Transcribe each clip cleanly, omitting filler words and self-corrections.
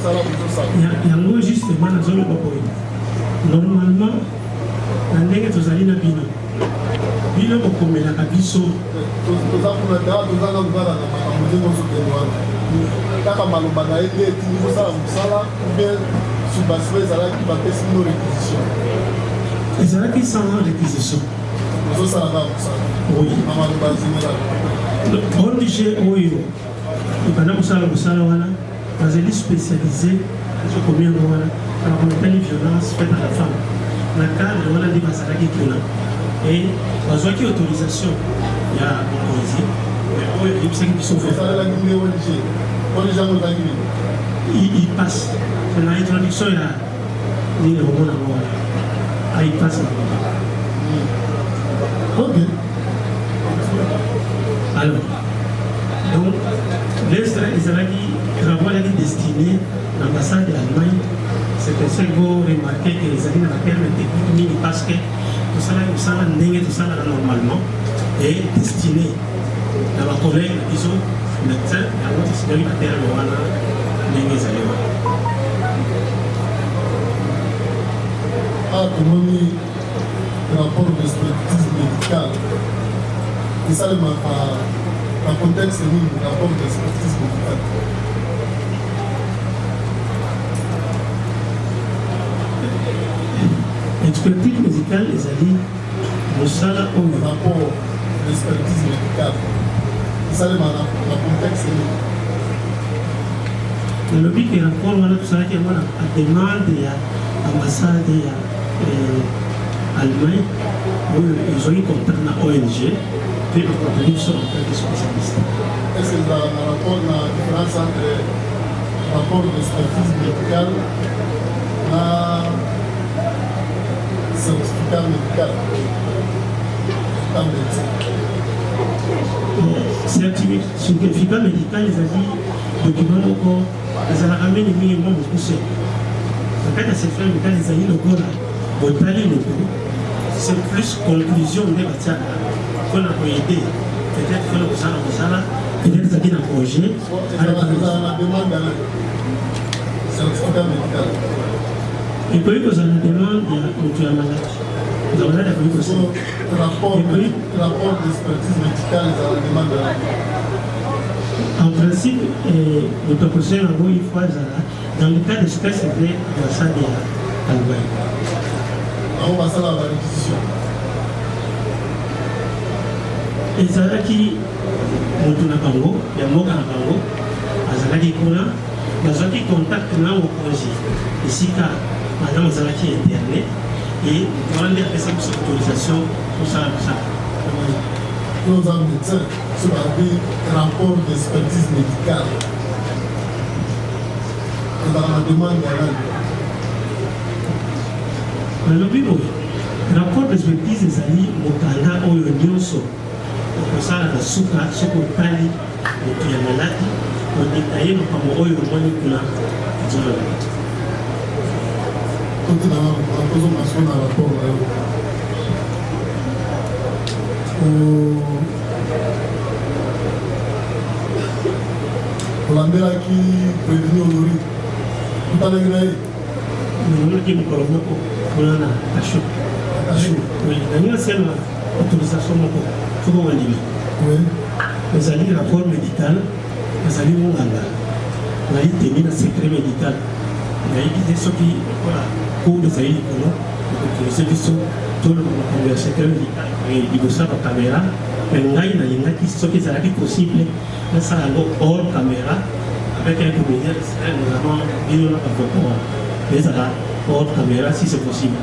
yango justement nazoloba boye normalement na ndenge tozali na bino bokomelaka biso kaka maloba na ye nde etindi kosala mosala bien subasio ezalaki bapesi bino réquisition ezalaki sans réquisition ozosala kaka mosala na maloba général ONG oyo ebanda kosala mosala wana bazali spécialisé ezokomi yango wana na kometali violence faite à la femme na cadre wana nde bazalaki kuna et bazwaki autorisation ya mokonzi oyo eyebisaki biso il passe na introduction ya nini omona ngo wana il passe ok alors donc ezalaki travaux ezalaki destiné l'ambassade d'Allemagne. C'est pour ça que vous remarquez que les amis dans la terme technique mini parce que tout ça normalement est destiné à ma collègue qui sont médecins et à notre sécurité la terre wana ndenge ezalewa. Ah, comment rapport d'expertise médicale. Et ça, le contexte est le rapport d'expertise médicale. Expertise médicale, les alliés, le salaire au rapport d'expertise médicale. Et ça, le contexte est le but est rapport, voilà, tout ça qui est à demande de l'ambassade Allemagne, où ils ont eu contact avec l'ONG, puis ils ont produit sur un peu de spécialistes. Est-ce que dans le rapport, la différence entre le rapport d'expertise médicale et le certificat médical? Certificat médical, les avis, documents encore, les alamés, les minimums, beaucoup c'est. En fait, à cette fin, les amis, le gola, c'est plus conclusion de matière qu'on a aidé. Peut-être que nous allons peut-être que nous avons projet. À la demande d'un certificat médical. Et puis, nous avons demande de la maladie. Nous avons la rapport d'expertise médicale, nous avons demande de la en principe, le proposition il faut dans le cas d'espèce c'est vrai dans ça de Allemagne. On va ça la réquisition. Ezalaki mutu na bango ya mboka na bango azalaki kuna bazwaki contact na mokonzi esika madame azalaki interne et wana nde apesa biso autorisation kosala mosala. Nous avons médecin sur un rapport d'expertise médicale. Nous avons la demande dans le bureau. Rapport d'expertise ezali mokanda oyo nyonso okosala na suka soki otali moto ya maladi odetaye makambo oyo omoni kuna ezolala. Ozomasuka na rapport na yo olandelaki prévenu Honori otalaki na ye namonaki mokolo moko kuna na kashu nangi asiana autorisation moko soki ongandimi ezali rapport médical ezali monganga nayi temi na secret médical nayebi te soki okola cour ezali likolo okoautorise biso toloba makambo ya secret médical liboso ya bacaméra me ngai nalingaki soki ezalaki possible nasala yango hors caméra avec un comédien notamment bino na bavocat ezala hors caméra si c'est possible.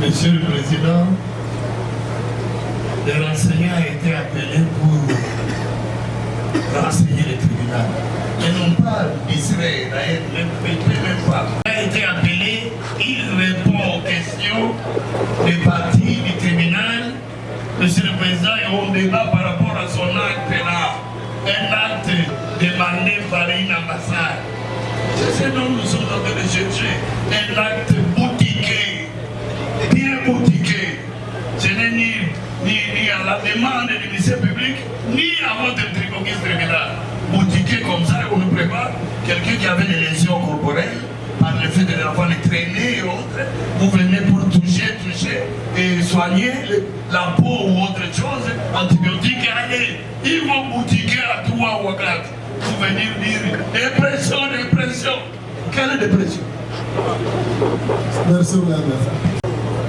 Monsieur le Président, les renseignants ont été appelés pour renseigner le tribunal. Ils n'ont pas distrait, même pas. Il a été appelé, il répond aux questions des parties du tribunal. Monsieur le Président, et on débat par rapport à son acte là, un acte demandé par une ambassade. C'est ce dont nous sommes en train de chercher, un acte boutiqué, bien boutiqué. Ce n'est ni à la demande du ministère public, ni à votre tribunal. comme ça, on nous prépare quelqu'un qui avait des lésions corporelles, par le fait de l'avoir traîné et autres, vous venez pour toucher et soigner la peau ou autre chose, antibiotiques, allez, ils vont boutiquer à 3 ou à 4 pour venir dire dépression. Quelle dépression? Merci, madame.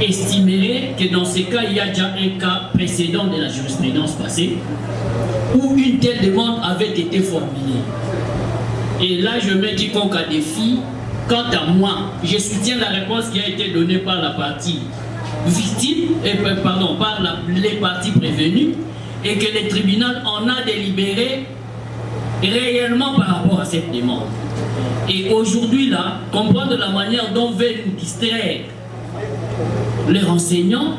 Estimerait que dans ces cas, il y a déjà un cas précédent de la jurisprudence passée où une telle demande avait été formulée. Et là, je mets quiconque à défi. Quant à moi, je soutiens la réponse qui a été donnée par la partie victime, par les parties prévenues, et que le tribunal en a délibéré réellement par rapport à cette demande. Et aujourd'hui, là, comprendre la manière dont veulent nous distraire les renseignants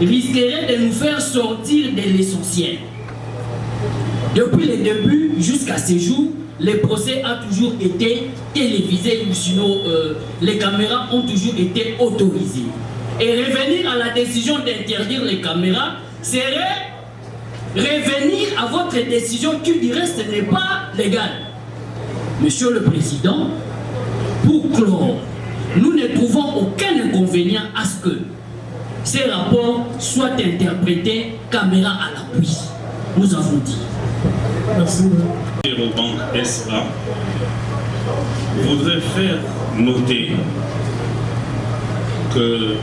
risquerait de nous faire sortir de l'essentiel. Depuis le début jusqu'à ce jour, le procès a toujours été télévisé, sinon les caméras ont toujours été autorisées. Et revenir à la décision d'interdire les caméras serait revenir à votre décision qui du reste n'est pas légale. Monsieur le Président, pour clore, nous ne trouvons aucun inconvénient à ce que ces rapports soient interprétés caméra à l'appui. Nous avons dit. Merci. Banque SA voudrait faire noter que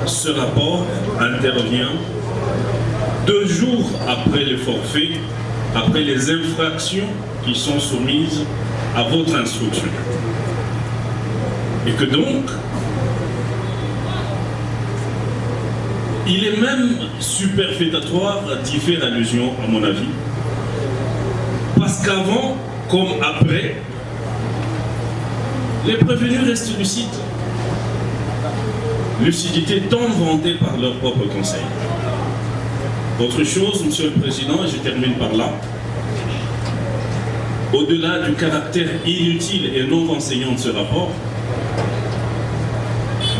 ce rapport intervient 2 jours après le forfait, après les infractions qui sont soumises à votre instruction. Et que donc, il est même superfétatoire d'y faire allusion, à mon avis, parce qu'avant, comme après, les prévenus restent lucides. Lucidité tant vantée par leur propre conseil. Autre chose, Monsieur le Président, et je termine par là, au-delà du caractère inutile et non enseignant de ce rapport,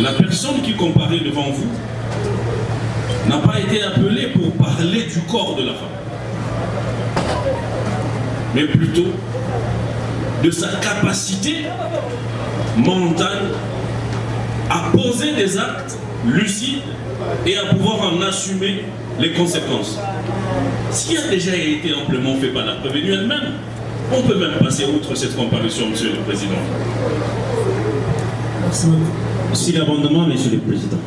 la personne qui comparait devant vous n'a pas été appelée pour parler du corps de la femme, mais plutôt de sa capacité mentale à poser des actes lucides et à pouvoir en assumer les conséquences. S'il a déjà été amplement fait par la prévenue elle-même, on peut même passer outre cette comparution, Monsieur le Président. Si l'amendement, Monsieur le Président.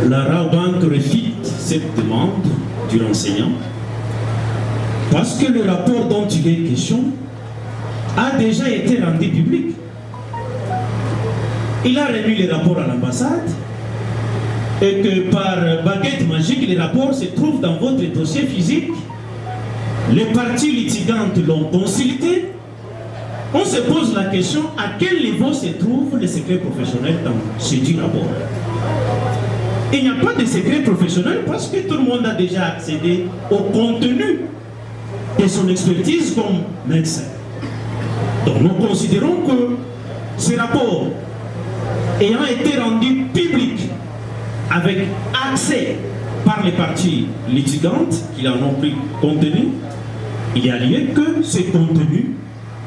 La Rabobank refute cette demande du renseignant parce que le rapport dont il est question a déjà été rendu public. Il a remis le rapport à l'ambassade et que par baguette magique, le rapport se trouve dans votre dossier physique. Les parties litigantes l'ont consulté. On se pose la question à quel niveau se trouve le secret professionnel dans ce dit rapport. Il n'y a pas de secret professionnel parce que tout le monde a déjà accédé au contenu de son expertise comme médecin. Donc nous considérons que ce rapport ayant été rendu public avec accès par les parties litigantes qui en ont pris contenu, il y a lieu que ce contenu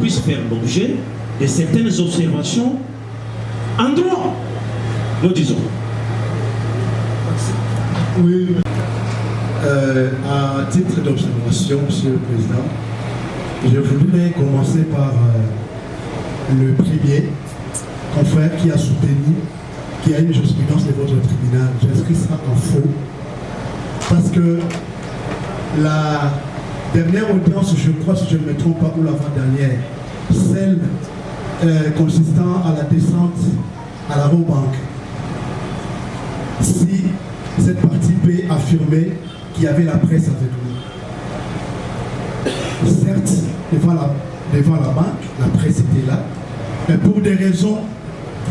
puisse faire l'objet de certaines observations en droit, nous disons. Oui, à titre d'observation, Monsieur le Président, je voudrais commencer par le premier confrère qui a soutenu qu'il y a une jurisprudence de votre tribunal. J'inscris ça en faux parce que la dernière audience, je crois, si je ne me trompe pas, ou l'avant-dernière, celle consistant à la descente à la Rabobank, si cette partie peut affirmer qu'il y avait la presse avec nous. Certes, devant la banque, la presse était là, mais pour des raisons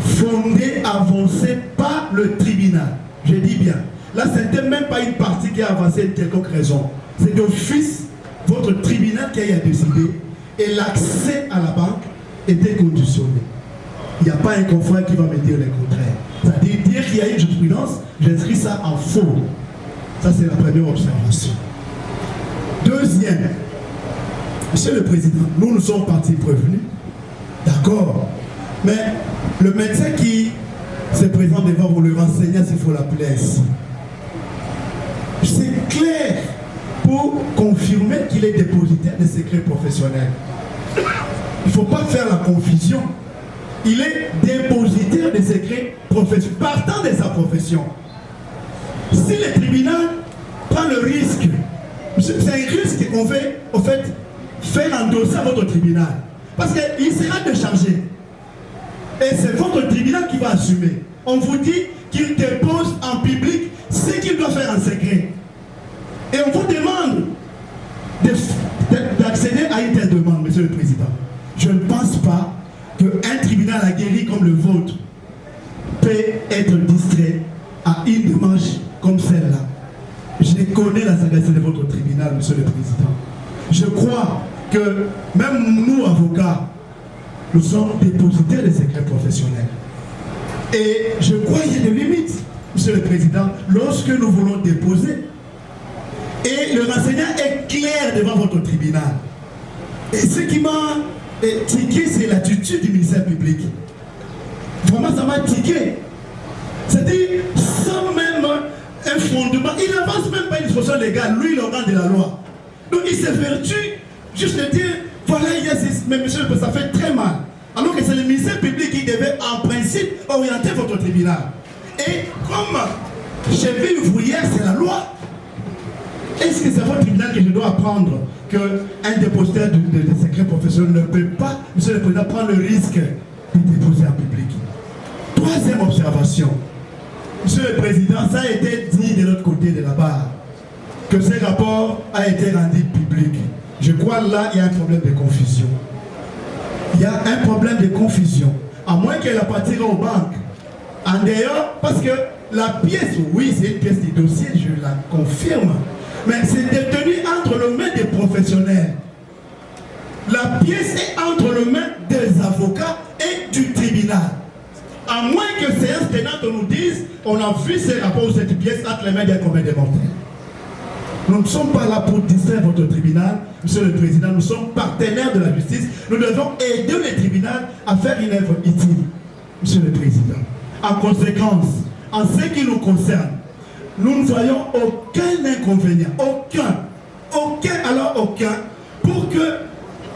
fondées, avancées par le tribunal. Je dis bien, là, ce n'était même pas une partie qui a avancé une quelconque raison. C'est d'office votre tribunal qui a décidé et l'accès à la banque était conditionné. Il n'y a pas un confrère qui va me dire le contraire. C'est-à-dire dire qu'il y a une jurisprudence, j'inscris ça en faux. Ça, c'est la première observation. Deuxième, Monsieur le Président, nous sommes partis prévenus, d'accord, mais le médecin qui se présente devant vous, le renseignant, s'il faut l'appeler ainsi, c'est clair pour confirmer qu'il est dépositaire des secrets professionnels. Il ne faut pas faire la confusion. Il est dépositaire des secrets professionnels, partant de sa profession. Si le tribunal prend le risque, c'est un risque qu'on fait, en fait, faire endosser à votre tribunal. Parce qu'il sera déchargé. Et c'est votre tribunal qui va assumer. On vous dit qu'il dépose en public ce qu'il doit faire en secret. Et on vous demande d'accéder à une telle demande, Monsieur le Président. Je ne pense pas qu'un tribunal aguerri comme le vôtre peut être distrait à une démarche comme celle-là. Je connais la sagacité de votre tribunal, Monsieur le Président. Je crois que même nous, avocats, nous sommes dépositaires des secrets professionnels. Et je crois qu'il y a des limites, Monsieur le Président, lorsque nous voulons déposer. Et le renseignement est clair devant votre tribunal. Et ce qui m'a tiqué, c'est l'attitude du ministère public. Vraiment, ça m'a tiqué. C'est-à-dire, sans même un fondement, il n'avance même pas une disposition légale, lui, l'organe de la loi. Donc, il s'évertue juste de dire, voilà, il y a ces... Mais monsieur, ça fait très mal. Alors que c'est le ministère public qui devait, en principe, orienter votre tribunal. Et comme cheville ouvrière, c'est la loi. Est-ce que c'est votre tribunal que je dois apprendre qu'un dépositaire de secrets professionnels ne peut pas, Monsieur le Président, prendre le risque de déposer en public? Troisième observation. Monsieur le Président, ça a été dit de l'autre côté de la barre, que ce rapport a été rendu public. Je crois là, il y a un problème de confusion. Il y a un problème de confusion. À moins qu'elle appartienne aux banques. En dehors, parce que la pièce, oui, c'est une pièce du dossier, je la confirme. Mais c'est détenu entre les mains des professionnels. La pièce est entre les mains des avocats et du tribunal. À moins que séance tenante nous dise, on a vu ces rapports ou cette pièce entre les mains des complémentaires. Nous ne sommes pas là pour distraire votre tribunal, Monsieur le Président. Nous sommes partenaires de la justice. Nous devons aider le tribunal à faire une œuvre utile, Monsieur le Président. En conséquence, en ce qui nous concerne, nous ne voyons aucun inconvénient, aucun, pour que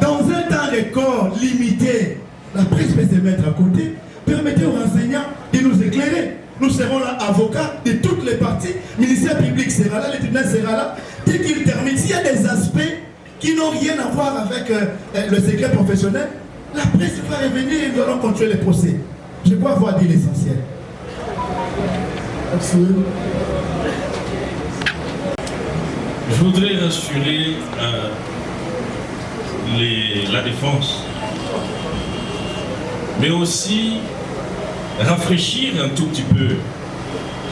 dans un temps record limité, la presse peut se mettre à côté, permettez aux renseignants de nous éclairer. Nous serons là, avocats de toutes les parties, le ministère public sera là, le tribunal sera là. Dès qu'il termine, s'il y a des aspects qui n'ont rien à voir avec le secret professionnel, la presse va revenir et nous allons continuer les procès. Je crois avoir dit l'essentiel. Absolument. Je voudrais rassurer la défense, mais aussi rafraîchir un tout petit peu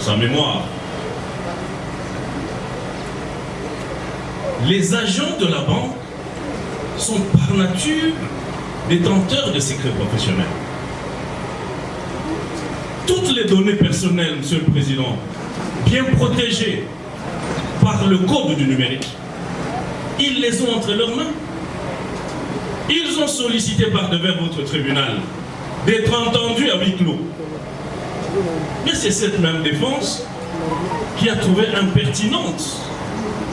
sa mémoire. Les agents de la banque sont par nature détenteurs de secrets professionnels. Toutes les données personnelles, Monsieur le Président, bien protégées par le code du numérique, ils les ont entre leurs mains. Ils ont sollicité par devers votre tribunal d'être entendus à huis clos. Mais c'est cette même défense qui a trouvé impertinente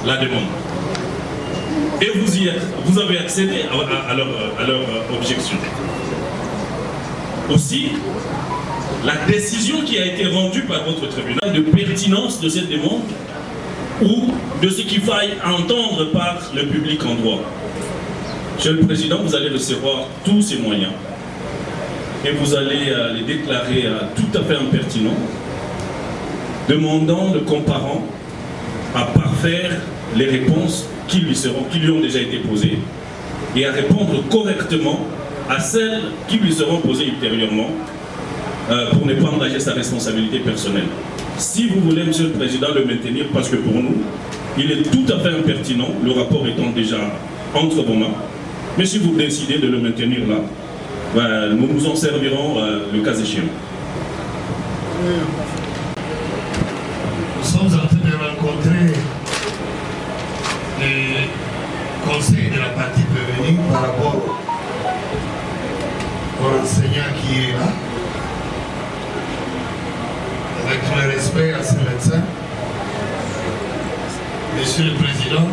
la demande. Et vous avez accédé à leur objection. Aussi, la décision qui a été rendue par votre tribunal de pertinence de cette demande ou de ce qu'il faille entendre par le public en droit. Monsieur le Président, vous allez recevoir tous ces moyens et vous allez les déclarer tout à fait impertinents, demandant le comparant à parfaire les réponses qui lui ont déjà été posées et à répondre correctement à celles qui lui seront posées ultérieurement pour ne pas engager sa responsabilité personnelle. Si vous voulez, Monsieur le Président, le maintenir, parce que pour nous, il est tout à fait impertinent, le rapport étant déjà entre vos mains, mais si vous décidez de le maintenir là, nous nous en servirons le cas échéant. Nous sommes en train de rencontrer les conseil de la partie prévenue par rapport au enseignant qui est là, avec tout le respect à ce médecin. Monsieur le Président,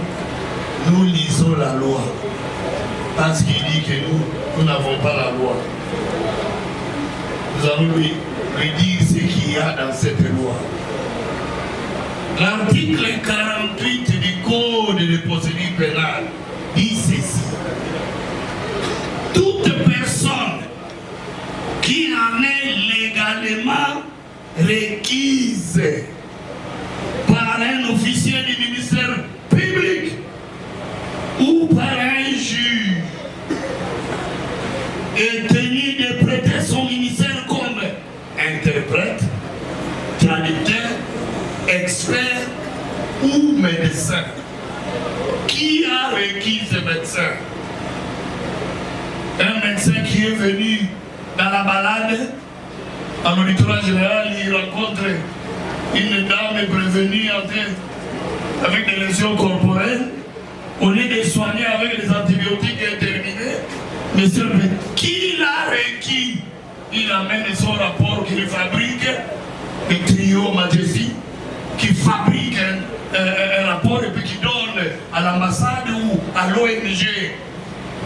nous lisons la loi, parce qu'il dit que nous n'avons pas la loi. Nous allons lui dire ce qu'il y a dans cette loi. L'article 48 du Code de procédure pénale dit ceci. Toute personne qui en est légalement requise par un officier du ministère public ou par un juge est tenu de prêter son ministère comme interprète, traducteur, expert ou médecin. Qui a requis ce médecin? Un médecin qui est venu dans la balade, en auditorat général, il rencontre une dame prévenue avec des lésions corporelles. Au lieu de soigner avec des antibiotiques interminés, monsieur, qui l'a requis? Il amène son rapport qu'il fabrique, le trio Majesty, qui fabrique un rapport et puis qui donne à l'ambassade ou à l'ONG.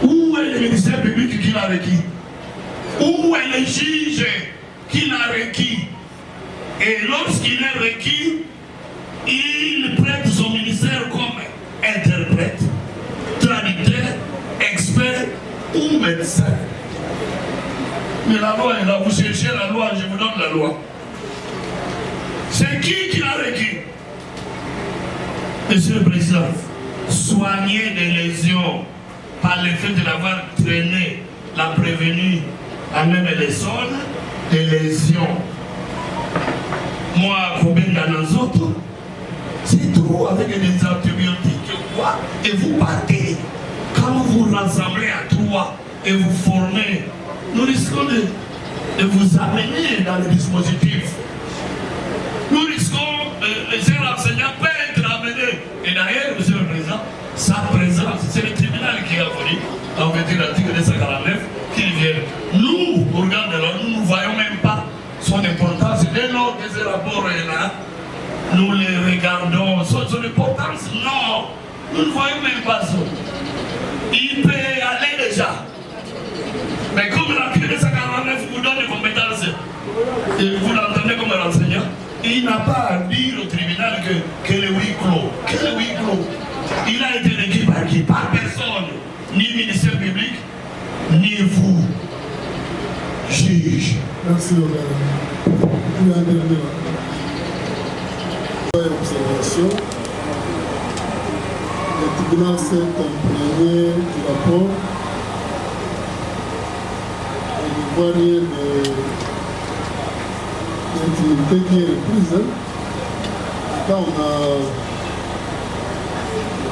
Où est le ministère public qui l'a requis? Où est le juge qui l'a requis? Et lorsqu'il est requis, il prête son ministère comme interprète, traducteur, expert ou médecin. Mais la loi est là, vous cherchez la loi, je vous donne la loi. C'est qui l'a requis? Monsieur le Président, soigner des lésions par le fait de l'avoir traîné, la prévenue à même les zones, des lésions. Moi, combien dans autres, c'est trop avec des antibiotiques, quoi, et vous partez. Quand vous rassemblez à trois et vous formez, nous risquons de vous amener dans le dispositif. Nous risquons, les enseignants peuvent être amenés. Et d'ailleurs, monsieur le Président, sa présence, c'est le tribunal qui a voulu, en vertu de l'article 249, qu'il vienne. Nous, organes de l'ordre, nous ne voyons même pas son importance. Dès lors que ce rapport est là, nous les regardons. Son importance, non. Nous ne voyons même pas ça. Il peut aller déjà. Mais comme l'article 249 vous donne des compétences, et vous l'entendez comme un enseignant, il n'a pas à dire au tribunal que le huis clos. Que le huis clos. Il a été requis par qui? Par personne. Ni ministère public, ni vous, juge. Merci, Robert. Observation. Le tribunal s'est imprégné du rapport. Il ne voit rien d'intimité qui est reprise. Là, on a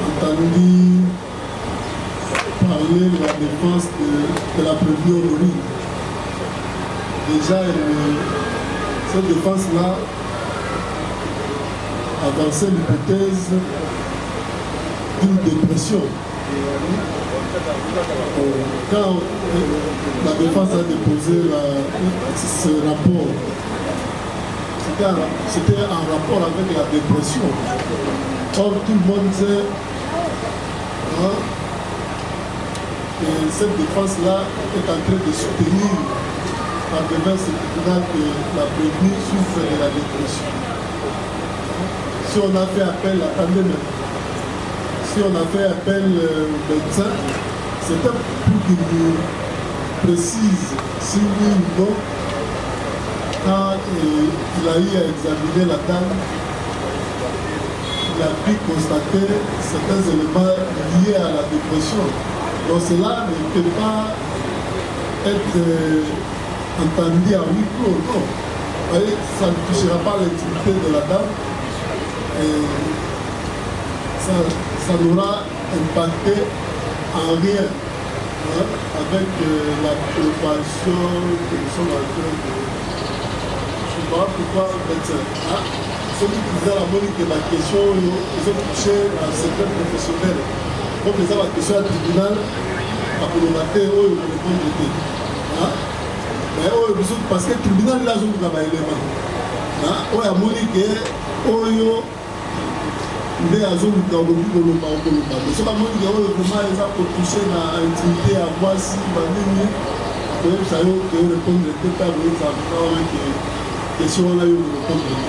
entendu parler de la défense de la prévenue honorine. Déjà, cette défense-là avançait l'hypothèse d'une dépression. Quand la défense a déposé ce rapport, c'était en rapport avec la dépression. Or, tout le monde sait que cette défense-là est en train de soutenir par devant ce tribunal que la prévenue souffre de la dépression. Si on a fait appel à pandémie, si on a fait appel au médecin, c'était pour qu'il nous précise si oui ou non, quand il a eu à examiner la dame, il a pu constater certains éléments liés à la dépression. Donc cela ne peut pas être entendu à huis clos, non. Vous voyez, ça ne touchera pas l'intimité de la dame et ça n'aura impacté en rien avec la préparation que nous sommes en train de... Je ne sais pas pourquoi celui qui faisait la monique de la question, ils ont touché à certains professionnels. comme ça la question du tribunal à colonnateur ou le répondre de mais parce que le tribunal là je vous avais élément oh ya monique oh yo nde azoluka olobi koloba okoloba mais soki amonike oyo vraiment eza kotouche na intimité ya mwasi banini koyebisa yo ke orépondre te mpe akoyebisa avoka wana ke question wana yo korépondre te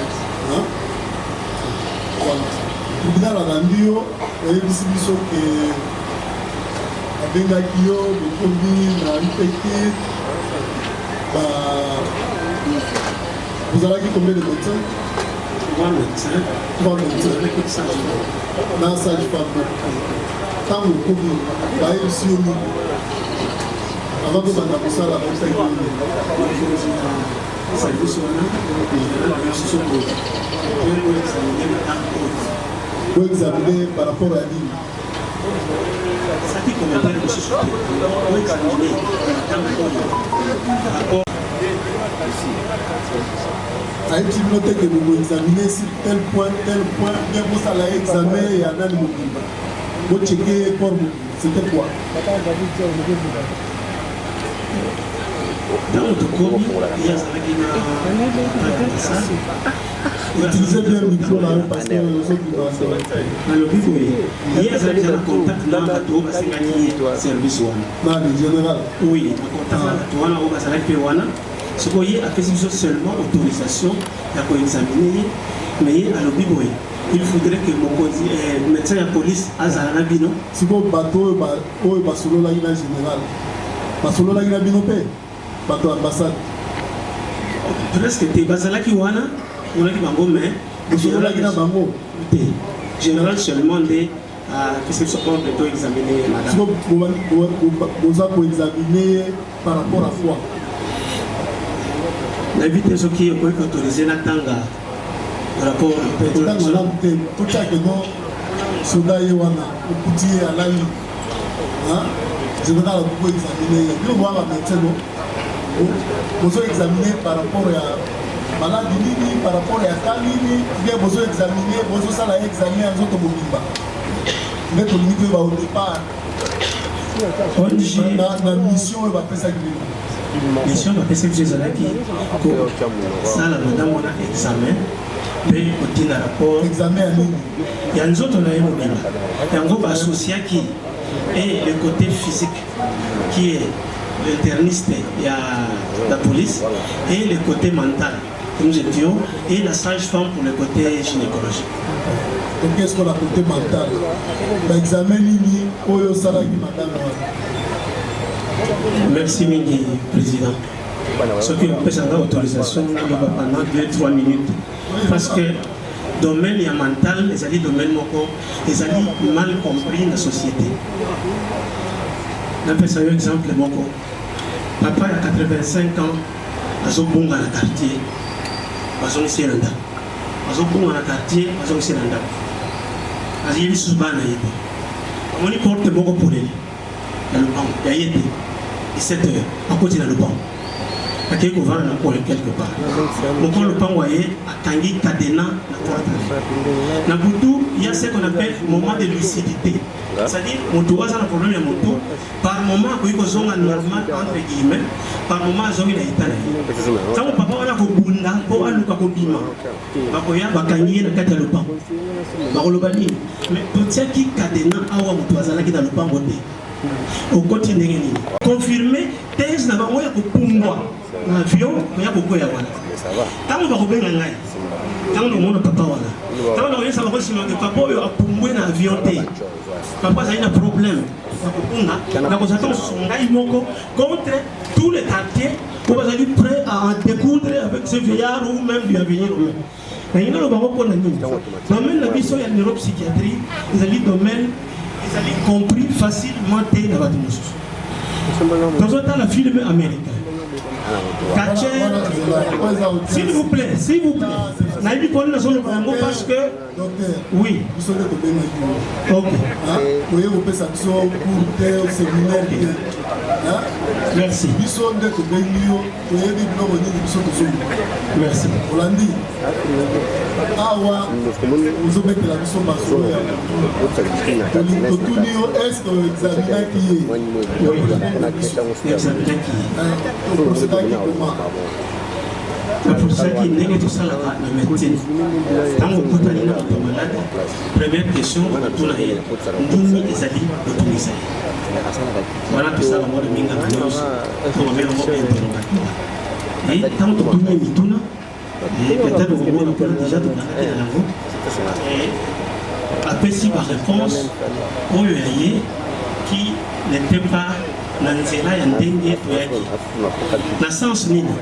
voilà tribunal alandi yo oyebisi biso ke abengaki yo bokomi na ipeki vous avez combien de médecins? 3 médecins. 3 médecins. Dans sa femme. Tant que vous avez aussi au monde. Avant que vous ayez ça, la personne vous examiner par rapport à l'île. Ça qui commentaire de ce sujet. Vous examiner par rapport à une communauté que vous examinez sur tel point, bien vous allez examiner et en allez vous checker pour vous. C'était quoi? Dans notre cours, il y a ça. Utilisez bien le micro là parce que dans le but, il y a un contact là, c'est service one. Dans le général. Oui, un contact là, on va s'arrêter one. Ce qu'on y a fait seulement autorisation pour examiner, mais à l'objet, il faudrait que mon médecin de police a un bino. Si vous bateau, il va solo la général. Pas solo la bino pe, bateau ambassade. Presque t'es basala qui wana, on a qui bango mais solo la bango. Général seulement des qu'est-ce que ce qu'on peut examiner madame. Si vous avez examiner par rapport à quoi? La vitesse qui est autorisée la tanga rapport tout ça que non soda yewana petit à la ligne je vais dans le examiner vous voir la médecin vous examiner par rapport à maladie par rapport à kalini bien vous examiner vous ça la examiner en autre mobimba mais pour limiter au départ la mission va faire ça. Mission va faire que ça la madame on a examen mais au rapport examen il y a nous autres on a eu il y a un groupe associé qui est le côté physique qui est l'interniste il y a la police et le côté mental comme nous étions et la sage-femme pour le côté gynécologique. Donc qu'est-ce qu'on a côté mental? L'examen nini oyo salaki madame. Merci Mingi, Président. Ce qui empêche l'autorisation pendant 2-3 minutes. Parce que le domaine mental, les alliés domaine les alliés mal compris dans la société. On appelle ça un exemple. Papa a 85 ans, il a bon dans le quartier, il a un cylindre. Il a bon dans le quartier, il a un cylindre. Il a un souvent. On y porte beaucoup pour lui. Dans le banc, il y a été. 7 heures, à côté de le banc. Il y a quelque part. Donc, le banc, à Tanguy, Kadena, la il y a ce qu'on appelle moment de lucidité. C'est-à-dire, mon tour, ça a un problème de moto. Par moment, il y a un normal, entre guillemets, par moment, il y a un état. Ça, mon papa, on a un bunda, pour un look à Kobima. Il y a un bakanier dans le banc. Mais tout ce qui est Kadena, il y a un dans le banc. Au continent confirmé thèse na bango ya kopungwa na avion ya kokoya wana tango bakobenga ngai tango mona papa wana tango na yesa bakosima ke papa oyo apungwe na avion te papa ça a un problème ya kopunga na kozata songai moko contre tous les quartiers où vous êtes prêts à découdre avec ce vieillard ou même lui avenir mais il y a le bango pour la nuit domaine la biso ya neuropsychiatrie ils allaient domaine ils allaient compris facilement dans la démonstration. Dans un film américain, S'il vous plaît, s'il vous plaît. Naïbi pour nous le Congo parce que. Oui. Ok. Merci. Merci. Pour ça qui n'est tout ça la médecine. Tant que vous avez une malade, première question, vous avez Ndini ezali autorisé. Voilà tout ça la mort de Minga Manos pour me mettre en interrogatoire. Et tant que vous avez Mituna, et peut-être vous avez déjà tout la langue. Et après si par réponse, au Yoye qui n'était pas dans Nzela Yandenge Toyaki. Dans le sens nini.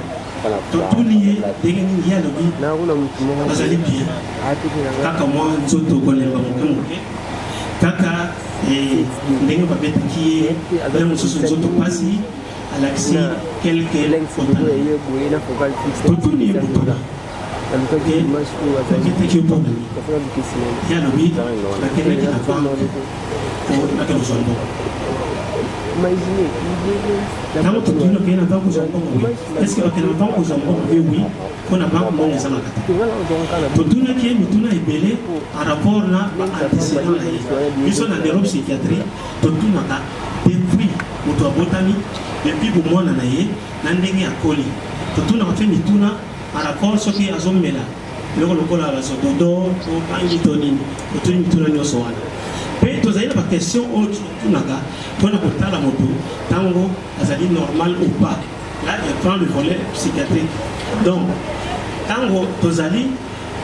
Tout lié, dès qu'il y a le but, vous allez bien. Kaka moi, nous autres, on est Kaka, et les gens qui est, même si nous autres passés, à l'accès, quelques photos. Tout lié, tout là. Il y a le but, laquelle est la vente pour laquelle nous sommes. Tango tutino kena banko jambongo oui. Est-ce que bakena banko jambongo oui qu'on a banko mongo sama kata. Tutuna qui est mituna ebele en rapport na antécédent là. Biso na neuropsychiatrie tutuna ka depuis mutu abotami depuis bomona na ye na ndenge ya koli. Tutuna fait mituna en rapport soki azomela. Loko lokola la sododo to bangi tonini. Tutuna mituna nyoso wana. Mais tu as une question où tu n'as pas la moto, tango, c'est normal ou pas. Là, il prend le volet psychiatrique. Donc, tango, tu as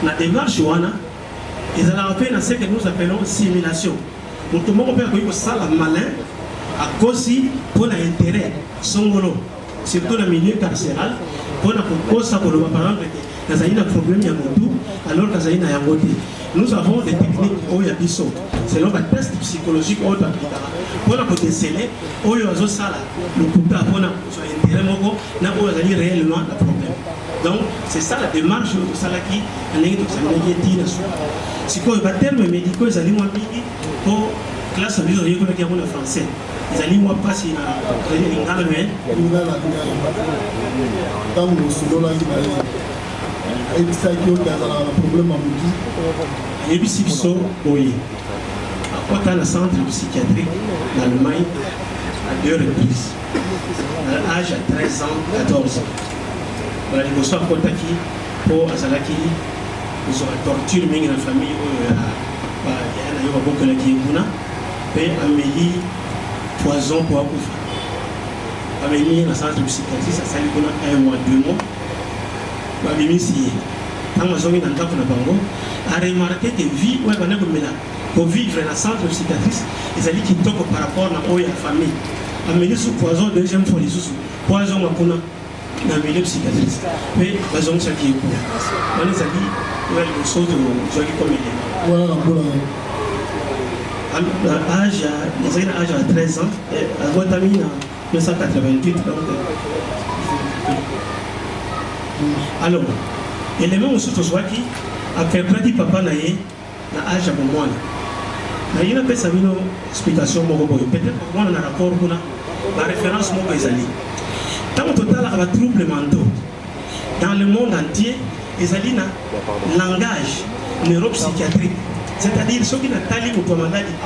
la démarche, ils ont fait ce que nous appelons simulation. Donc, tout le monde peut dire que ça, la malin, à cause pour l'intérêt, songolo, surtout dans le milieu carcéral, pour la cause, par exemple, il y a un problème, il y a alors qu'il y a un nous avons des techniques où il y a des sauts. Selon les tests psychologiques, pour déceler, où il y a le couple pour l'intérêt, il y a réellement le problème. Donc, c'est ça la démarche de ça qui est si vous avez des termes médicaux, ils allaient pour classe de vie en français. Ils allaient passer dans le et ça qui a un problème à vous. Et puis si vous oui. Quand on a un centre psychiatrique en Allemagne à 2 reprises, à l'âge de 13 ans, 14 ans. Voilà, il faut contacter pour Azalaki, ils ont torturé dans la famille, il y a beaucoup de gens qui ont amélioré poison pour Akoufa. Amélioré dans le centre psychiatrique, ça s'est fait 1 mois, 2 mois. Quand on a remarqué que vie pour vivre dans le centre psychiatrique, ils allaient qui toquent par rapport à la famille. Amener sous poison, deuxième fois, les sous poison dans le milieu psychiatrique. Mais ils ont ce qui est court. On les a dit, les choses de jolie comme il est. L'âge à 13 ans, à Guatemala, 1988. Alors, élément aussi qui après pratiquer papa naïe na âge à moi naïe n'a pas sa explication peut-être pour moi on a rapport pour la référence mon ezali tant au total à troubles mentaux dans le monde entier ezali na langage neuropsychiatrique c'est-à-dire ceux qui n'a tali ou maladie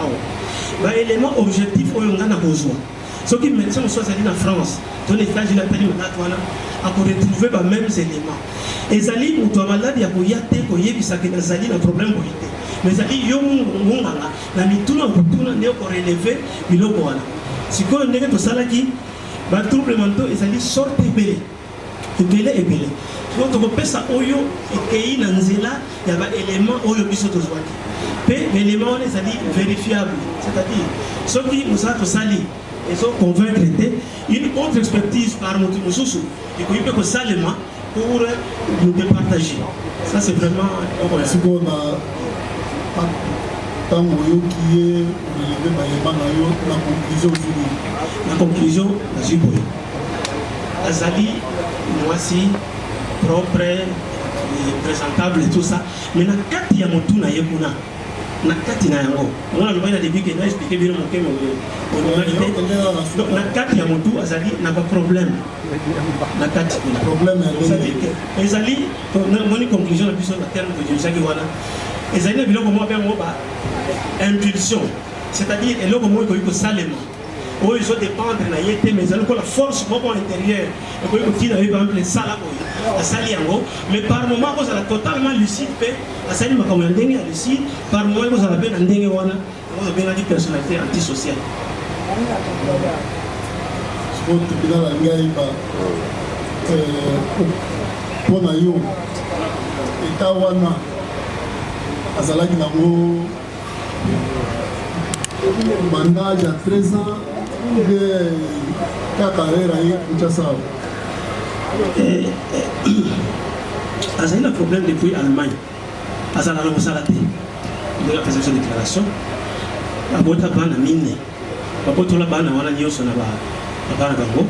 bah élément objectif où on a besoin ceux qui médecins sont allés en France dans les États-Unis la tali à retrouver les mêmes éléments. Et Zali, ou toi malade, il y a des Zali un problème pour l'idée. Mais Zali, il y a la mituna ou tuna néo pour relever, il y a si on est tout ça là qui, va trouble mentaux, et Zali sort ébélé. Ébélé, ébélé. Donc, on peut ça oyo, et qu'il y a un zéla, il y a un élément où le biseau de Zouaki. Mais l'élément, les Zali vérifiable. C'est-à-dire, ceux qui nous ont sali, ils sont convaincus une autre expertise par notre Moussou et qu'on peut que ça les mains pour nous départager. Ça c'est vraiment. Si on a tant qui est relevé par les la conclusion la conclusion, la azali mwasi propre présentable et tout ça mais na kati ya motu na ye kuna na kati na yango on a le moyen de dire que na expliquer bien mon kemo donc na kati ya motu azali na ba problème na kati kuna problème c'est ezali moni conclusion na biso na terme de Josaki wana ezali na biloko mo ba mo ba impulsion c'est-à-dire eloko mo ko salema où ils ont dépendre na yete mais ils ont la force moko intérieure et que qui par exemple ça là la sali yango mais par moment vous allez totalement lucide pe la sali makambo ya ndenge ya lucide par moment vous allez bien ndenge wana vous avez une personnalité antisociale je pense que dans la ngai ba pona yo eta wana azalaki nango bandage à 13 ans de carrière à Kinshasa. Azali un problème depuis l'Allemagne. Azali a salate. Il a fait cette déclaration. La bota bana mine. La bota la bana wana nyoso na bana bango.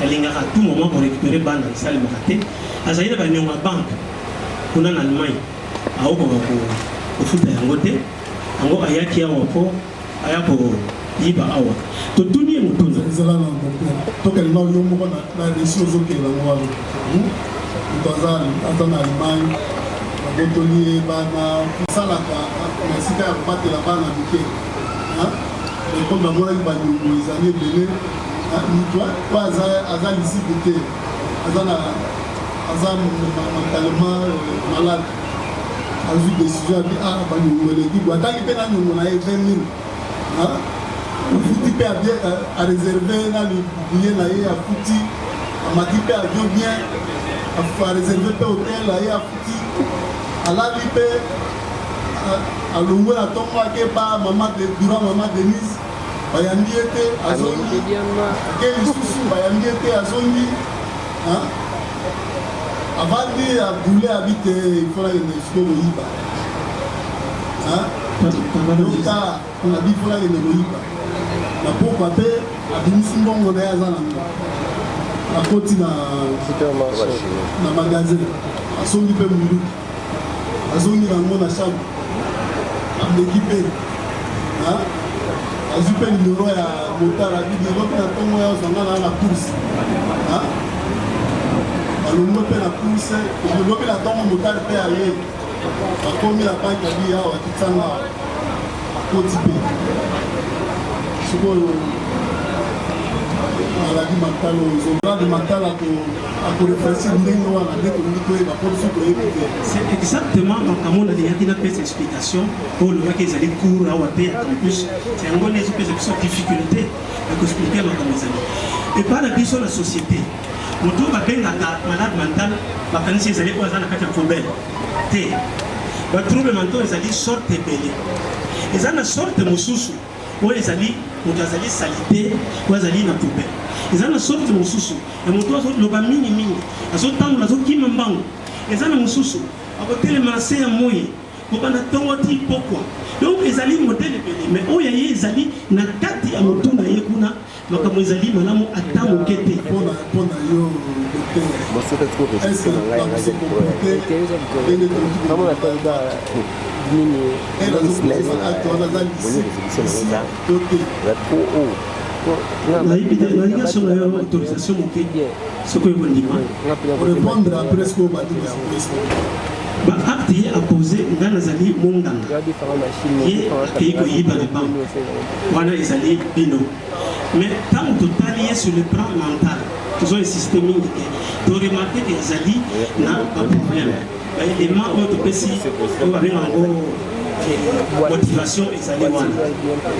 Elle est à tout moment pour récupérer bana sale makate. Azali ba nyoma banque. Kuna en Allemagne. A oko ko futa yango te. Ango ayaki ya wapo ayako iba awa to tuni mutunza zela na to que no yo mo na réussir aux autres la moi to azana Allemagne na botoli bana sala ka na sika ya pate la bana bike hein et comme la mona ba ni izani belé ni toi azali ici bité azana mentalement malade azu décision bi ba ni ngolé ki bo ataki pe na ngona e 20 000 hein Fouti peut à réserver dans le billet à Fouti, à Mati peut avion bien, à réserver peu hôtel à Fouti, à la lipe, à l'oué à Tonga qui est pas maman de Dura, maman Denise, à Yandi était à Zongi, à Kéli Soussou, à Yandi était à Zongi, avant de bouler habiter, il faut la UNESCO de Iba. On a dit qu'il faut la UNESCO. La pauvre pape a bien souvent on est à côté na magasin à son peu moulu à son niveau dans la chambre à l'équipe hein à super numéro à motard à dire l'autre na tongo ya zanga na course hein à l'homme pe la course et l'homme la tongo motard pe aller à commis la banque à dire à kitanga à côté maladie mentale ils ont grande mentale à réfléchir c'est exactement comme on a dit dans cette explication pour le qu'ils allaient courir à Wapé à campus c'est un bon exemple de difficulté à expliquer nos amis et par la vision de la société nous devons appeler la malade mentale la canisse ils allaient pas dans la carte poubelle té le trouble mental ils allaient sorte belé ils allaient sorte mususu où ils allaient mutazali salité où ils allaient na poubelle ils allaient sorte mususu et moto loba mingi azo tangu azo kima mbangu ils allaient mususu abotele marché ya moyi kokana tongo ti pokwa donc ils allaient modèle belé mais où ils allaient na kati ya moto na yekuna makambo ezali malamu ata moke te mpona yo nalikation na yo autorisation moke soki oyebondima répondre après ce que obandi baacte ye apose nga nazali monganga ye akei koyiba na banque wana ezali bino mais ntango totali ye sur le plan mental tozo insiste mingi te toremarke ke ezali na baproblème baélément oyo topesi oyo babenga yango motivation ezali wana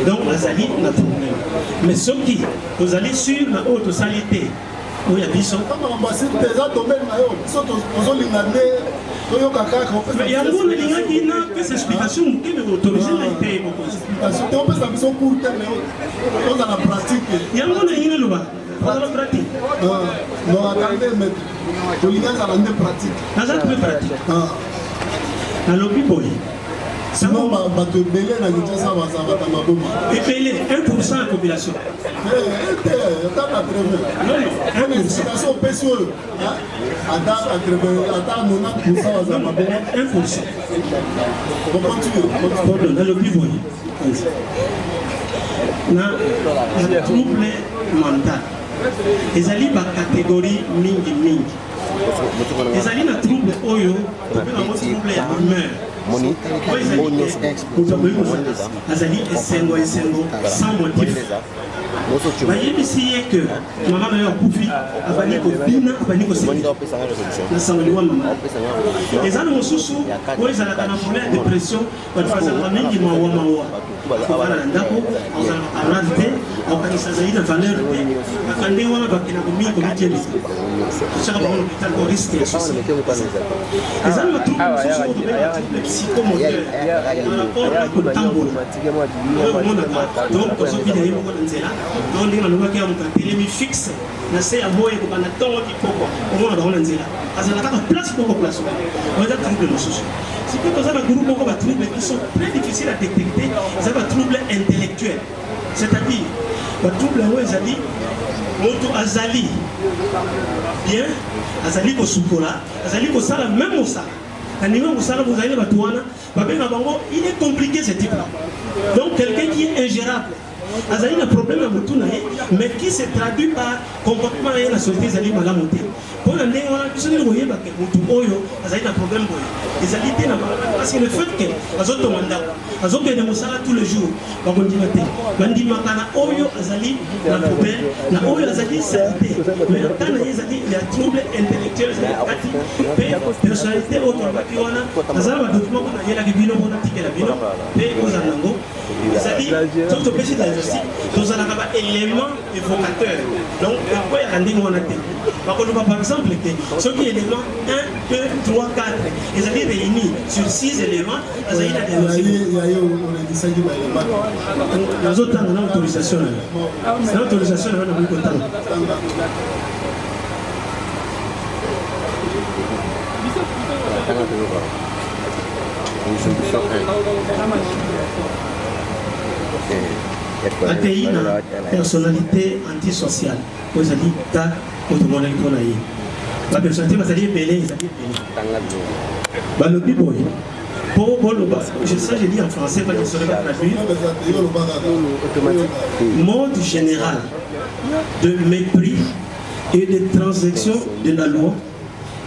donc azali na problème mais soki tozali sur na oyo tosali te oyo ya biso yango nalingaki na pesa explication moke me autorise na ete yango nalingi naloba ozala pratique naza mpe pratique nalobi boye Sinon, tu belé dans le ça va ça va t'amabouma. Et belé 1% de la population. Non, non. Une situation PSO. Attends, mon âme pour ça va ça va 1%. On continue. Dans le bivoy. Na trouble mental. Ezali ba catégorie mingi. Ezali na trouble oyo, trouble ya humeur. Azali esengo sans motif. bayebisi ye ke mama na yo akufi abandi kobina abandi kosengela na sangoli wa mama eza na mosusu oyo ezalaka na problème ya dépression bato bazalaka mingi mawa kobana na ndako azalaka arave te akokanisa azali na valeur te kaka nde wana bakendaka mingi komitielisa tosaka bango na hôpital ko risque ya suicide eza na trouble mosusu oyo tobengaka trouble psychomoteur na rapport na kotambola oyo omonaka donc tozobina ye moko na nzela donc ndenge nalobaki ya moto atelemi fixe na se ya moye kobanda ntongo kitoko omona bango na nzela azala kaka place moko place oyo eza trouble mosusu sikoyo toza na groupe moko batrouble qui sont très difficiles à détecter eza batrouble intellectuel c'est-à-dire batrouble yango ezali moto azali bien azali kosukola azali kosala même mosala kandima mosala bozali na bato wana babenga bango il est compliqué ce type là donc quelqu'un qui est ingérable azali na problème ya motu na ye mais qui se traduit par comportement na ye na société ezali malamu te mpo na ndenge wana biso ndenge koyebake motu oyo azali na problème boye ezali te na parce que le fait que azotonga ndako azokende mosala tous les jours bakondima te bandimaka na oyo azali na poubelle na oyo azali salite mais ata na ye ezali ya trouble intellectuel ezali kati mpe personnalité oyo tolobaki wana azala badocument ko nayelaki bino mpona tikela bino mpe kozala nango ezali soki topesi diagnostic tozalaka baélément évocateur donc ekoyaka ndenge wana te bakoloba par exemple ke soki élément 1 2 3 4 ezali réuni sur 6 éléments azali na diagnostic nazotanga na autorisation na autorisation na nakoki kotanga ATI na personnalité antisociale ozali ka otomonaki mpona ye bapersonnalité bazali ebele ezali ebele balobi boye mpo boloba ça je dis en français pas je saurais pas traduire mode général de mépris et de transaction de la loi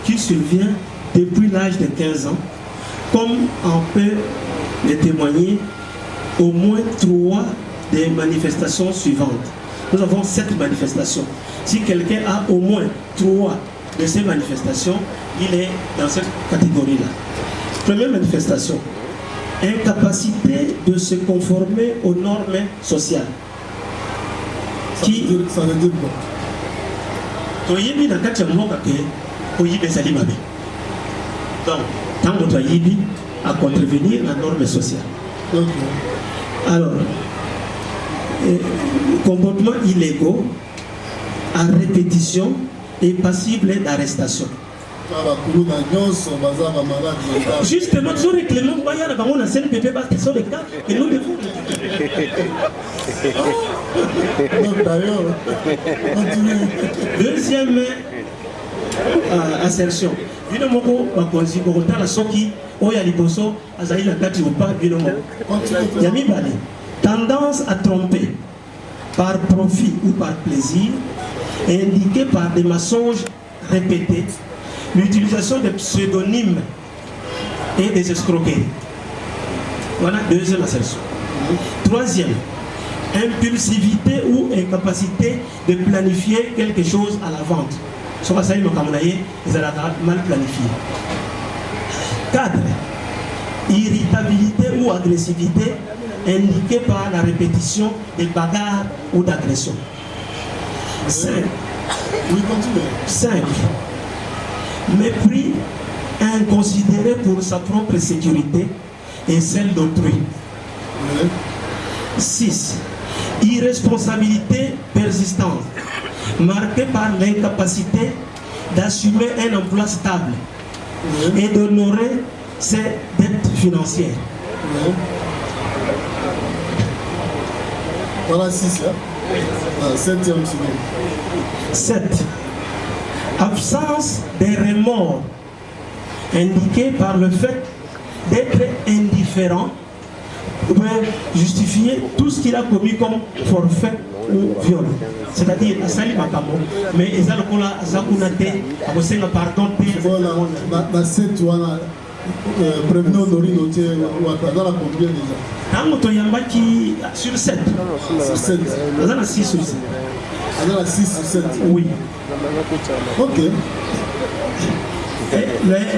qui survient depuis l'âge de 15 ans comme en peut le témoigner au moins 3 des manifestations suivantes. Nous avons 7 manifestations. Si quelqu'un a au moins 3 de ces manifestations, il est dans cette catégorie-là. Première manifestation, incapacité de se conformer aux normes sociales. Ça veut dire quoi? Toyebi na kati ya mboka ke oyibe ezali mabe. Donc, tango toyebi à contrevenir la norme sociale. Alors, comportements illégaux à répétition est passible d'arrestation. Justement, nous réclamons que la CNPP sont les cas que nous devons. Deuxième assertion. Bino moko bakonzi kokotala soki oyo ya liboso azali na kati ou pas bino moko. Ya mibale. Tendance à tromper par profit ou par plaisir, indiquée par des mensonges répétés, l'utilisation de pseudonymes et des escroqueries. Voilà, deuxième assertion. Troisième, impulsivité ou incapacité de planifier quelque chose à la vente. Ce que ça y est, mal planifié. 4. Irritabilité ou agressivité indiquée par la répétition des bagarres ou d'agressions. 5. Mépris inconsidéré pour sa propre sécurité et celle d'autrui. 6. Irresponsabilité persistante, marquée par l'incapacité d'assumer un emploi stable et d'honorer ses dettes financières. Voilà 6, hein? 7e semaine. 7. Absence des remords indiqués par le fait d'être indifférent ou justifier tout ce qu'il a commis comme forfait ou viol. C'est-à-dire, Asali Makamo, mais Ezalokola Zakunate, Abosenga pardon, voilà, la 7, voilà. Prévenons Norino, ou à combien déjà? Tango Toyambaki sur 7. Sur 7. Dans la 6 sur 7. Dans la 6 sur 7. Oui. Ok.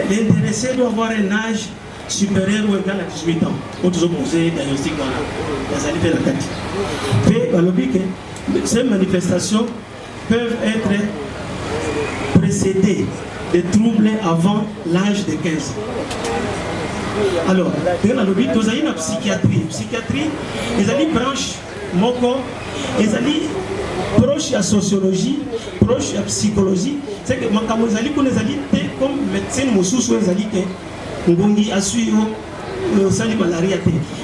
L'intéressé doit avoir un âge supérieur ou égal à 18 ans. Autres opposés, diagnostic, voilà. Ces manifestations peuvent être précédées de troubles avant l'âge de 15 ans. Alors, dans la logique, nous avons une psychiatrie. Psychiatrie, ils ont une branche, moko, ils ont proche de la sociologie, proche de la psychologie. C'est que Makamo Zali, comme médecin,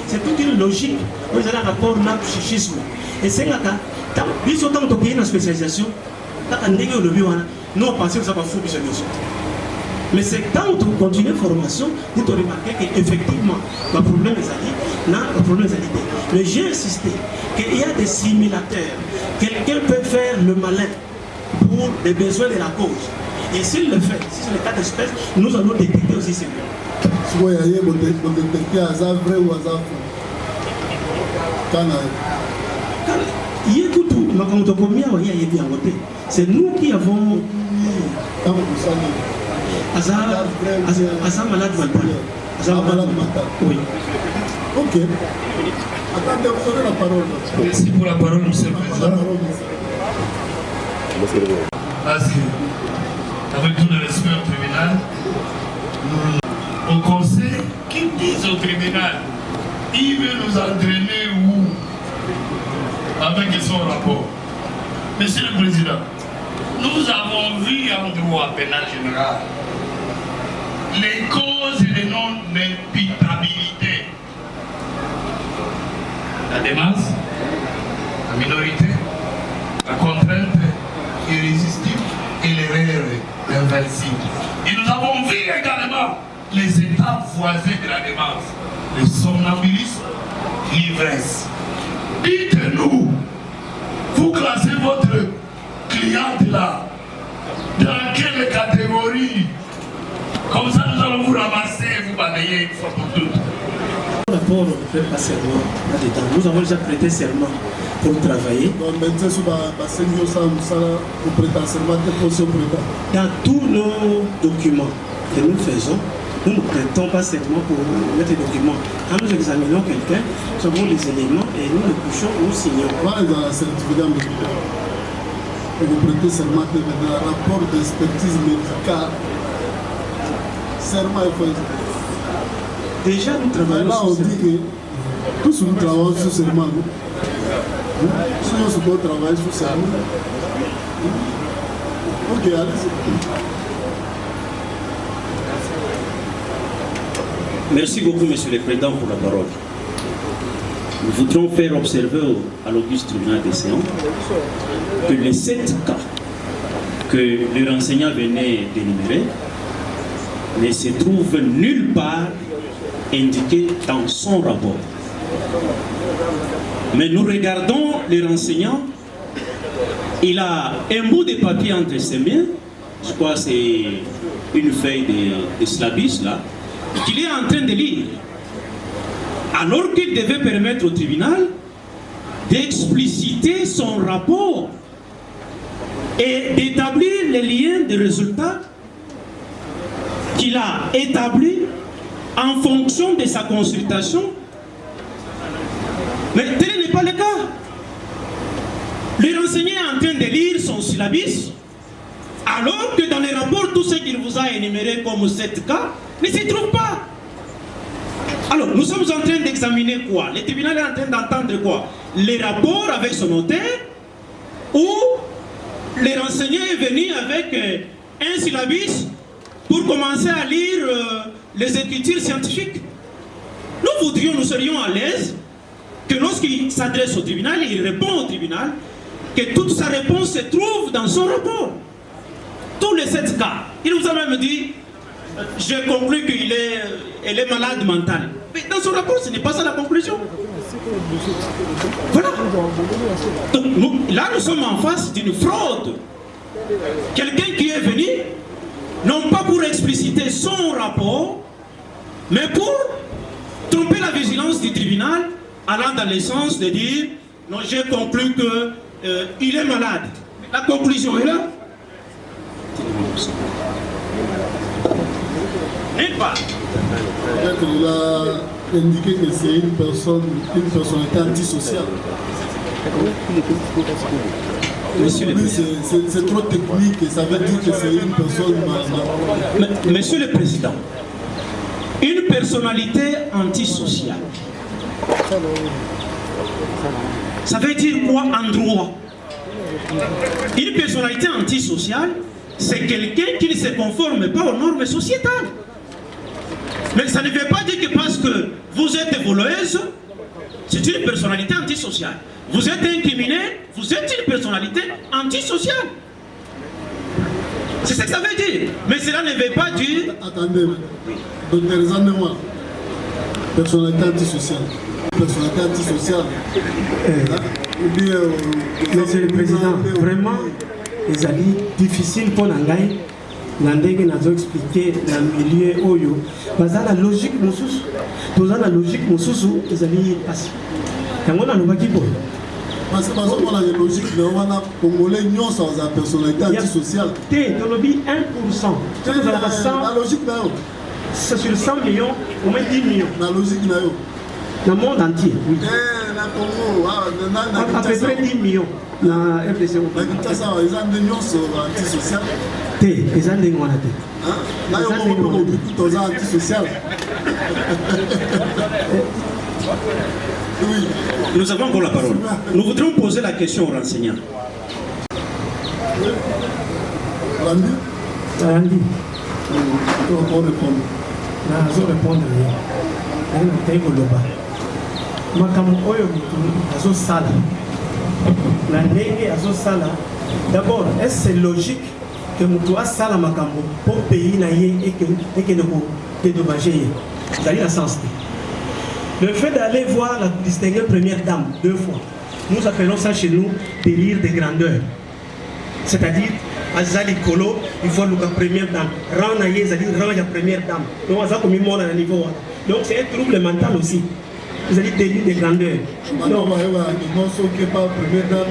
c'est toute une logique. Nous avons un rapport à psychisme. Et c'est là que, si on a une spécialisation, nous on pensait que ça va fou. Mais c'est quand on continue la formation, on remarque qu'effectivement, le problème est allé. Mais j'ai insisté qu'il y a des simulateurs. Quelqu'un peut faire le malin pour les besoins de la cause. Et s'il le fait, si c'est le cas d'espèce, nous allons détecter aussi ces biens. Si vous voyez, vous détectez à ça vrai ou à ça faux. C'est nous qui avons Asa malade mental. Oui. Ok. Attendez, vous donnez la parole. Merci pour la parole, monsieur le Président. Parce que, avec tout le respect au tribunal, au conseil, qui disent au tribunal, il veut nous entraîner où? Avec son rapport. Monsieur le Président, nous avons vu en droit pénal général les causes et les non-imputabilité. La démence, la minorité, la contrainte irrésistible et l'erreur invincible. Et nous avons vu également les étapes voisines de la démence, le somnambulisme, l'ivresse. Dites-nous, vous classez votre cliente là, dans quelle catégorie? Comme ça, nous allons vous ramasser et vous balayer une fois pour toutes. Rapport, on ne fait pas serment là-dedans. Nous avons déjà prêté serment pour travailler. Donc, maintenant, dans tous nos documents que nous faisons, nous ne prêtons pas serment pour mettre les documents. Quand nous examinons quelqu'un, nous avons les éléments et nous les couchons, nous signons. Voilà dans la certificat médical. Vous prêtez serment dans un rapport d'expertise médicale. Serment, il faut être. Déjà, nous travaillons là, on dit que tous nous travaillons sur serment. Si on se peut travailler sur serment. Ok, allez-y. Merci beaucoup, Monsieur le Président, pour la parole. Nous voudrons faire observer à l'Auguste Tribunal des séances que les 7 cas que le renseignant venait d'énumérer ne se trouvent nulle part indiqués dans son rapport. Mais nous regardons le renseignant, il a un bout de papier entre ses mains, je crois que c'est une feuille de slabis là, qu'il est en train de lire, alors qu'il devait permettre au tribunal d'expliciter son rapport et d'établir les liens de résultats qu'il a établis en fonction de sa consultation. Mais tel n'est pas le cas. Le renseigné est en train de lire son syllabus, alors que dans les rapports, tout ce qu'il vous a énuméré comme 7 cas ne se trouve pas. Alors, nous sommes en train d'examiner quoi? Le tribunal est en train d'entendre quoi? Les rapports avec son notaire, ou le renseigné est venu avec un syllabus pour commencer à lire les écritures scientifiques. nous serions à l'aise que lorsqu'il s'adresse au tribunal, il répond au tribunal, que toute sa réponse se trouve dans son rapport. Tous les 7 cas. Il nous a même dit, j'ai conclu qu'elle est malade mentale. Mais dans son rapport, ce n'est pas ça la conclusion. Voilà. Donc là, nous sommes en face d'une fraude. Quelqu'un qui est venu, non pas pour expliciter son rapport, mais pour tromper la vigilance du tribunal, allant dans le sens de dire, non, j'ai conclu qu'il est malade. La conclusion est là. N'est pas. Peut-être il a indiqué que c'est une personnalité antisociale. C'est trop technique et ça veut dire que c'est une personne... Monsieur le Président, une personnalité antisociale, ça veut dire quoi en droit? Une personnalité antisociale, c'est quelqu'un qui ne se conforme pas aux normes sociétales. Mais ça ne veut pas dire que parce que vous êtes voleuse, c'est une personnalité antisociale. Vous êtes un criminel, vous êtes une personnalité antisociale. C'est ce que ça veut dire. Mais cela ne veut pas dire... Attendez, docteur Zandewa, personnalité antisociale. Personnalité antisociale. Monsieur le Président, vraiment, les alliés difficiles pour l'anglais. Nandenge nazo expliquer dans le milieu oyo. Baza la logique mususu. Toza la logique mususu les alliés passent. Quand on a le bakibo. Parce que on a la logique, mais on a congolais non sans la personnalité antisociale. T'es dans le 1%. La logique là. C'est sur 100 millions, au moins 10 millions. La logique là. Dans le monde entier, oui. À peu près 10 millions. Dans la FDC. Ça, ils ont des millions sur antisocial. Ils ont des millions. Là, ils ont beaucoup antisocial. Oui. Nous avons encore la parole. Nous voudrions poser la question aux renseignants. Randy. On répond. Je répondre. D'abord, est-ce que c'est logique que nous sala makambo pour pays et que nous dédommager? Dans le sens. Le fait d'aller voir la distinguée première dame 2 fois, nous appelons ça chez nous délire de grandeur. C'est-à-dire, Azali Kolo, il faut la première dame. Rang la première dame. Donc, on a comme un niveau. Donc, c'est un trouble mental aussi. Vous avez délire de grandeur. Non, qui pas première dame,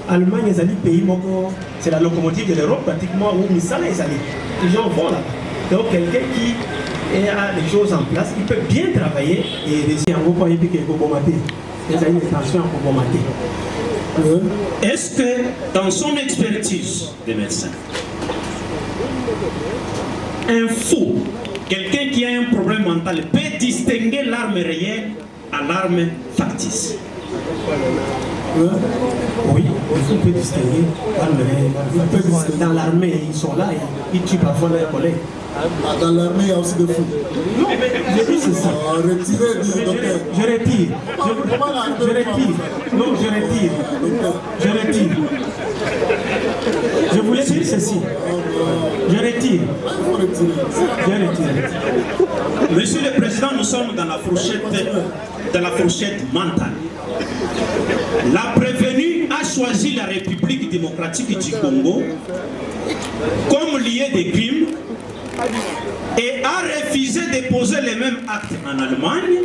Allemagne, c'est la locomotive de l'Europe pratiquement où Missala est allé. Les gens vont là. Donc quelqu'un qui a des choses en place, il peut bien travailler et réussir en gros qu'il faut bombarder. Il y a une intention à bombarder. Est-ce que dans son expertise de médecin, un fou, quelqu'un qui a un problème mental, peut distinguer l'arme réelle à l'arme factice? Oui, il peut distinguer l'arme réelle. Dans l'armée, ils sont là, ils tuent parfois leurs collègues. Dans l'armée, il y a aussi des fous. Non, mais je dis c'est ça. Retirez du docteur. Je retire. Je retire. Non, je retire. Je retire. Je voulais dire ceci. Je retire. Je retire. Monsieur le Président, nous sommes dans la fourchette mentale. La prévenue a choisi la République démocratique du Congo comme lieu des crimes et a refusé de poser les mêmes actes en Allemagne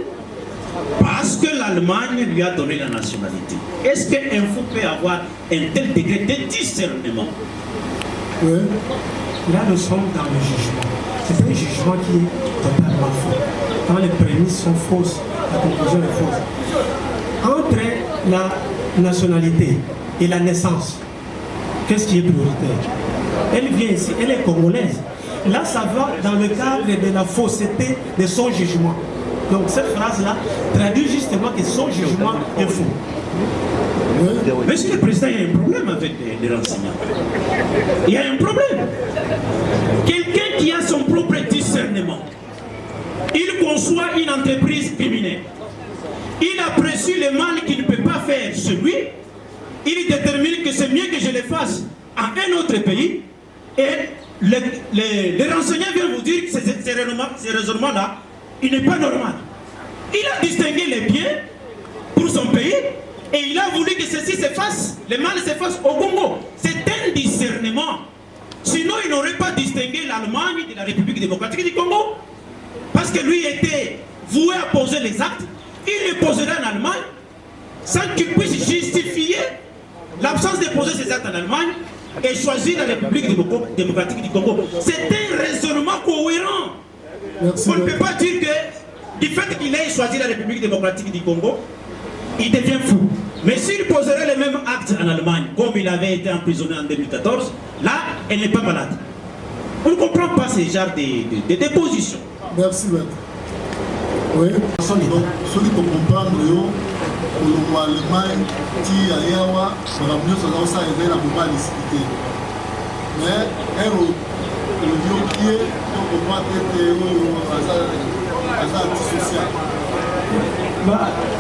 parce que l'Allemagne lui a donné la nationalité. Est-ce qu'un fou peut avoir un tel degré de discernement? Oui. Là, nous sommes dans le jugement. C'est un jugement qui est totalement faux. Quand les prémices sont fausses, la conclusion est fausse. Entre la nationalité et la naissance, qu'est-ce qui est prioritaire? Elle vient ici, elle est congolaise. là, ça va dans le cadre de la fausseté de son jugement. Donc cette phrase-là traduit justement que son jugement est faux. Monsieur le Président, il y a un problème avec les renseignants. Il y a un problème. Quelqu'un qui a son propre discernement, il conçoit une entreprise criminelle. Il apprécie le mal qu'il ne peut pas faire chez lui. Il détermine que c'est mieux que je le fasse en un autre pays. Et les renseignants viennent vous dire que ce raisonnement-là, il n'est pas normal. Il a distingué les biens pour son pays et il a voulu que ceci s'efface, le mal s'efface au Congo. C'est un discernement. Sinon, il n'aurait pas distingué l'Allemagne de la République démocratique du Congo. Parce que lui était voué à poser les actes. Il les poserait en Allemagne sans qu'il puisse justifier l'absence de poser ces actes en Allemagne et choisir la République démocratique du Congo. C'est un raisonnement cohérent. Merci. On ne peut pas dire que du fait qu'il ait choisi la République démocratique du Congo, il devient fou. Mais s'il poserait les mêmes actes en Allemagne, comme il avait été emprisonné en 2014, là, elle n'est pas malade. On ne comprend pas ce genre de déposition. Merci, maître. Oui. Donc, ceux qui comprennent, pour l'Allemagne, qui a yawa, on a mieux sur ça et la mobile licité. Mais, le vieux qui est, on peut pas être antisocial.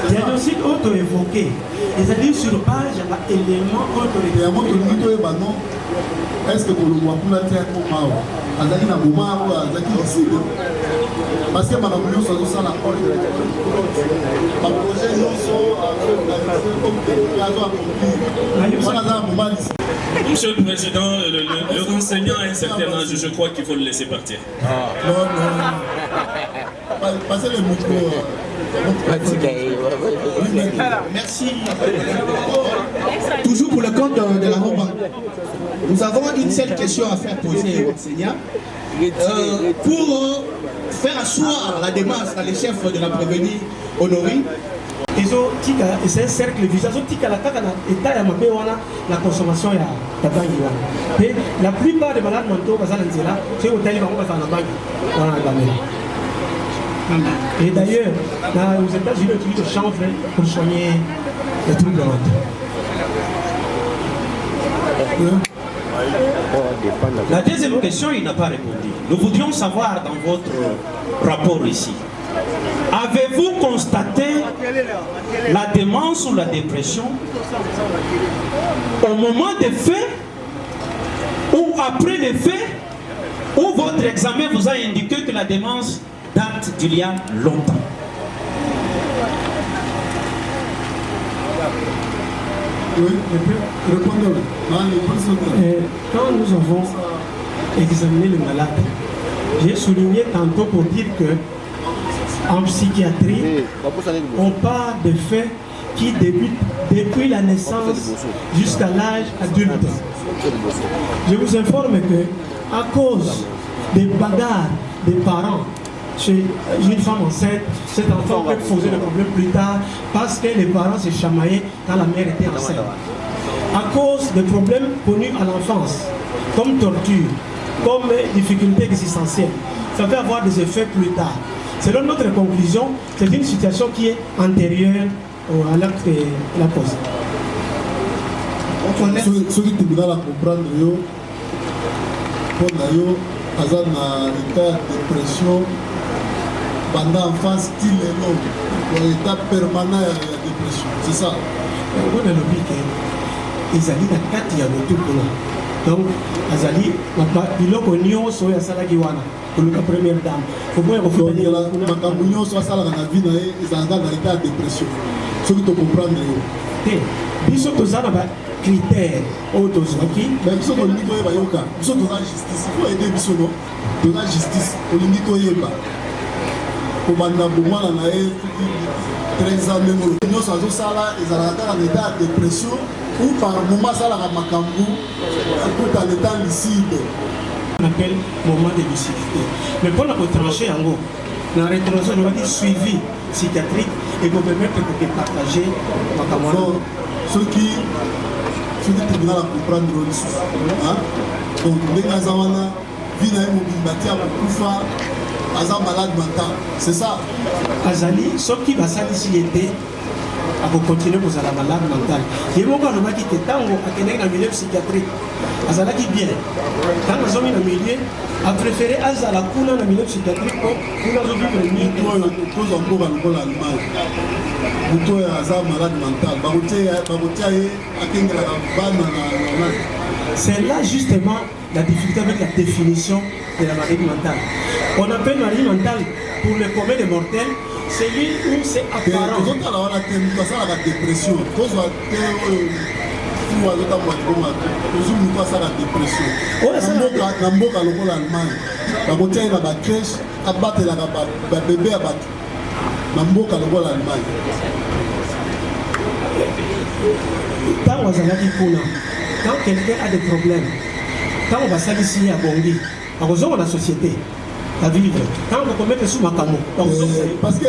Diagnostic auto-évoqué. C'est-à-dire sur page, il y a éléments auto-évoqués. Est-ce que pour le voir pour la terre pour moi, Azaki na moment où Azaki décide parce que madame nous sommes ça la porte. Ma projet nous sommes Monsieur le Président, le renseignant a un certain âge, je crois qu'il faut le laisser partir. Non, non. Passez le micro. Merci. Toujours pour le compte de la Roma. Nous avons une seule question à faire poser au enseignant. Pour faire asseoir la démarche dans les chefs de la prévenue Honoré. C'est un cercle vicieux. La consommation est la plupart des malades mentaux, c'est au téléphone qu'on va faire la banque. Et d'ailleurs, aux États-Unis, on utilise le chanvre pour soigner les troubles mentaux. La deuxième question, il n'a pas répondu. Nous voudrions savoir dans votre rapport ici, avez-vous constaté la démence ou la dépression au moment des faits ou après les faits, ou votre examen vous a indiqué que la démence date d'il y a longtemps? Oui, répondez. Quand nous avons examiné le malade, j'ai souligné tantôt pour dire que en psychiatrie, on parle de faits qui débutent depuis la naissance jusqu'à l'âge adulte. Je vous informe que à cause des bagarres des parents chez une femme enceinte, cet enfant peut poser le problème plus tard parce que les parents se chamaillaient quand la mère était enceinte. À cause des problèmes connus à l'enfance, comme torture, comme difficultés existentielles, ça peut avoir des effets plus tard. Selon notre conclusion, c'est une situation qui est antérieure à l'acte de la cause. Ceux qui te la comprendre, pour l'état de dépression, pendant l'enfance, style et long, pour l'état permanent de la dépression. C'est ça. On a l'objet qu'ils allaient dans 4 il y a le tout. Donc, Azali, il a connu au Salagiwana. Pour la première dame. Faut bien refaire la communion soit ça dans la vie, ils ont dans l'état de dépression. Ceux qui te comprennent. Biso tozana ba critères autozoki. Mais biso to limito yeba yoka. Biso toza justice. Il faut aider biso no. Toza justice. To limito yeba. Ko banda bomala na e 13 ans même. Nous sommes sala ils ont dans l'état de dépression ou par moment ça la makambu. C'est tout en état lucide. On appelle moment de lucidité. Mais pour la retrancher en gros, la rétroversion, on va dire suivi psychiatrique et vous permettre de partager ma camarade. Ceux qui tribunal à comprendre donc les Gazawana, vie na mobimbatia kufa aza malade mental. C'est ça. Azali soki basalisi était à continuer pour la malade mentale. Il y a beaucoup de gens qui étaient dans le milieu psychiatrique. Azalaki bien. Quand nous sommes dans le milieu, a préféré Azala Kuna dans le milieu psychiatrique pour nous avons vu le milieu. Tous en cours en Allemagne. Nous sommes malade mental. C'est là justement la difficulté avec la définition de la maladie mentale. On appelle maladie mentale pour le commun des mortels. C'est lui où c'est apparent. La dépression. Quand quelqu'un a des problèmes, quand on va s'aligner à Bongi, à raison de la société, à vivre, quand on commet sous ma camo, parce que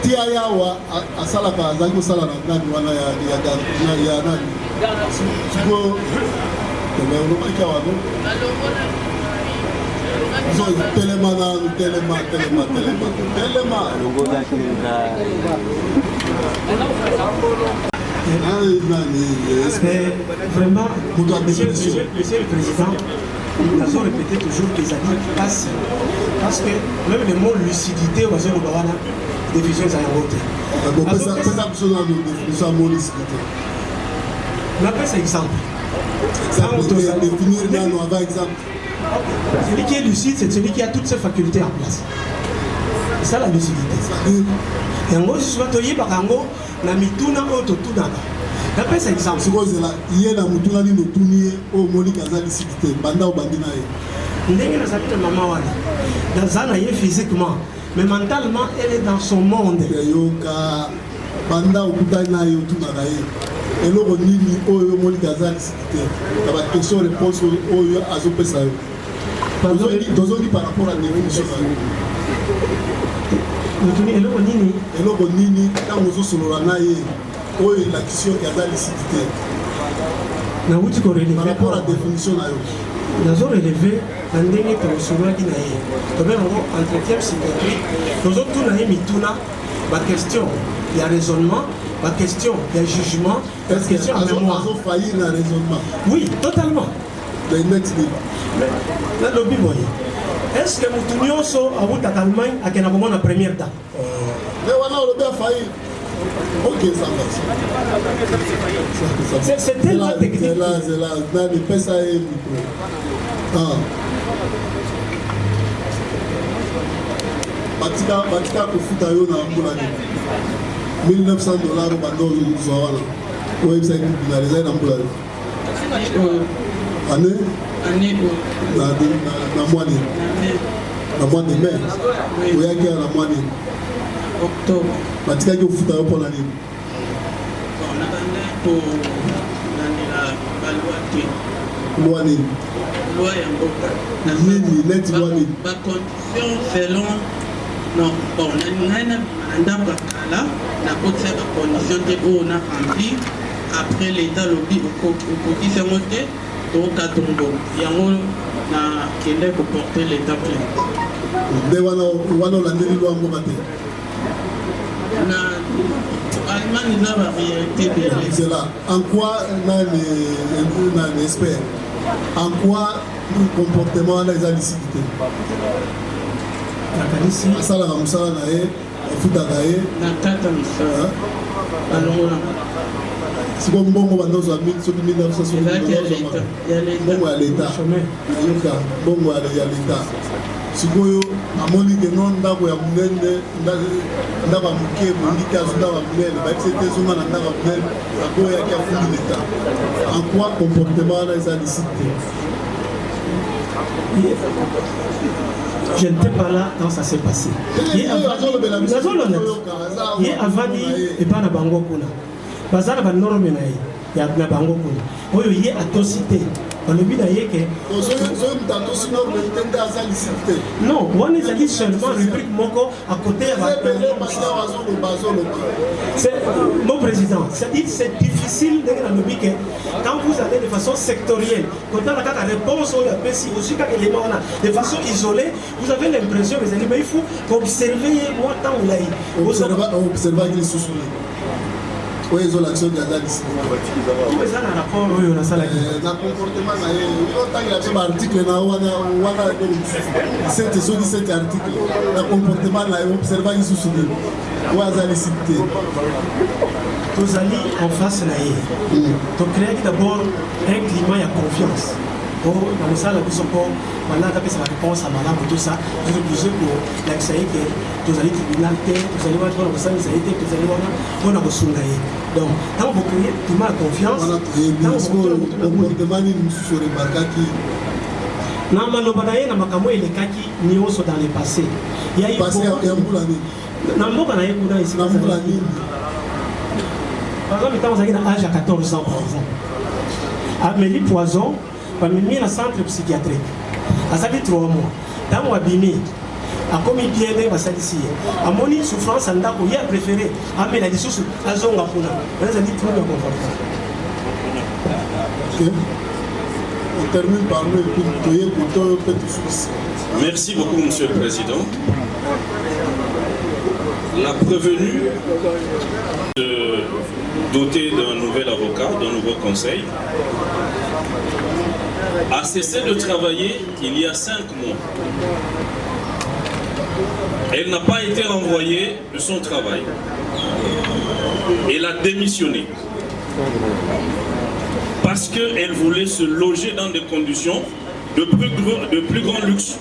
Tiayawa a Salaka, Zago Salana, Nana, Yana, Sugo, vraiment, monsieur le Président, nous avons répété toujours que les amis passent. Parce que même le mot lucidité, on va dire que division est on appelle ça exemple. Celui qui est lucide, c'est celui qui a toutes ses facultés en place. C'est ça la lucidité. Et en gros, je suis toyé par Ango, la mituna auto tout on appelle ça exemple. Il y a la mituna ni mutuni au moli kaza lucidité. Banda ou bandina. Ndenge na sabine maman wana. Dans un aïe physiquement, mais mentalement, elle est dans son monde. Yoka banda ou kutana yo tout nagaye. Et le nini oyo moli kaza lucidité. La question réponse oyo azopesa yo. Dozoni par rapport à l'évolution. eloko nini ntango ozosolola na ye oyo l'action ya lucidité nauti korelever par rapport à définition na yo nazorelever na ndenge tosololaki na ye tobenga yango entretien psychiatrique tozotuna ye mituna baquestion ya raisonnement baquestion ya jugement baquestion ya mémoire azofaillir na raisonnement. Oui, totalement. Mais next nalobi boye est-ce que mutu nyonso awutaka Allemagne akenda komona première dame? Mais wana olobi afaillir. Ok, ça va. C'est tellement technique. C'est là, nani pesa ye micro. Batika kofuta yo na mbula ni $1900 bando ozozwa wana website binaliza na mbula année na mois de mai oyaki na mois de octobre batikaki kofuta yo mpona nini loi nini loi ya mboka nini neti loi nini bacondition selon non bon ngai na ndako kala nakotisa bacondition te oyo na rempli après l'état lobi okokisa yango te tokatongo yango nakende koporter l'état plainte nde wana olandeli loi mboka te na Allemagne n'a pas réalité. C'est là. En quoi on espère? En quoi le comportement de la lucidité? Ça la ramsa na e, futa na e. Na tata misa. Alors là. Si bon bon bando zo 1960. Bon à l'état. Yoka bon à l'état. Sikoyo amoni ke non ndako ya munene ndako ya muke mondiki azo ndako ya munene bakisete zonga na ndako ya munene akoyo yaki afundi l'état. En quoi comportement na eza licite? Je n'étais pas là quand ça s'est passé. Il y a avani et pas na bango kuna. Bazana ba norme na ya na bango kuna. Oyo ye atosité. On le dit d'ailleurs que non, on est allé seulement rubrique Moko à côté mon président. C'est difficile de dire que quand vous avez des façon sectorielle. Quand on a la réponse, aussi quand élément, de façon isolée, vous avez l'impression, mes amis, mais il faut observer moi tant ou là. Observer les sous-souris. Oui, ils ont l'action de la liste. Comment ça a un rapport au comportement, il y a un article, cet article, le comportement, observer les sous-souris. Où est-ce cité? Tous allés en face là. Donc créer d'abord un climat de confiance. Dans le salon, nous sommes voilà, ça réponse à madame tout ça. Je vous dis que l'accès que tous allez tribunal, tous allez voir le sang, tous allez voir on a reçu là. Donc quand vous créez climat de confiance, le comportement nous sur les barcaki. Non, mais le banaye na makamo il est kaki ni oso dans le passé. Il y a eu passé il y a beaucoup d'années. Non, moi banaye kuna ici. Par exemple, quand vous avez un âge à 14 ans, par exemple, Amélie Poison, parmi mis dans le centre psychiatrique, à ça dit 3 mois. Dans mon abîmé, à comme il vient de passer ici, à mon souffrance, à n'a pas préféré, à mes la dissous, à Zonga Puna. Ça dit trop de comportement. On termine par le petit souci. Merci beaucoup, Monsieur le Président. La prévenue de doter d'un nouvel avocat, d'un nouveau conseil, a cessé de travailler il y a 5 mois. Elle n'a pas été renvoyée de son travail. Elle a démissionné. Parce qu'elle voulait se loger dans des conditions de plus grand luxe.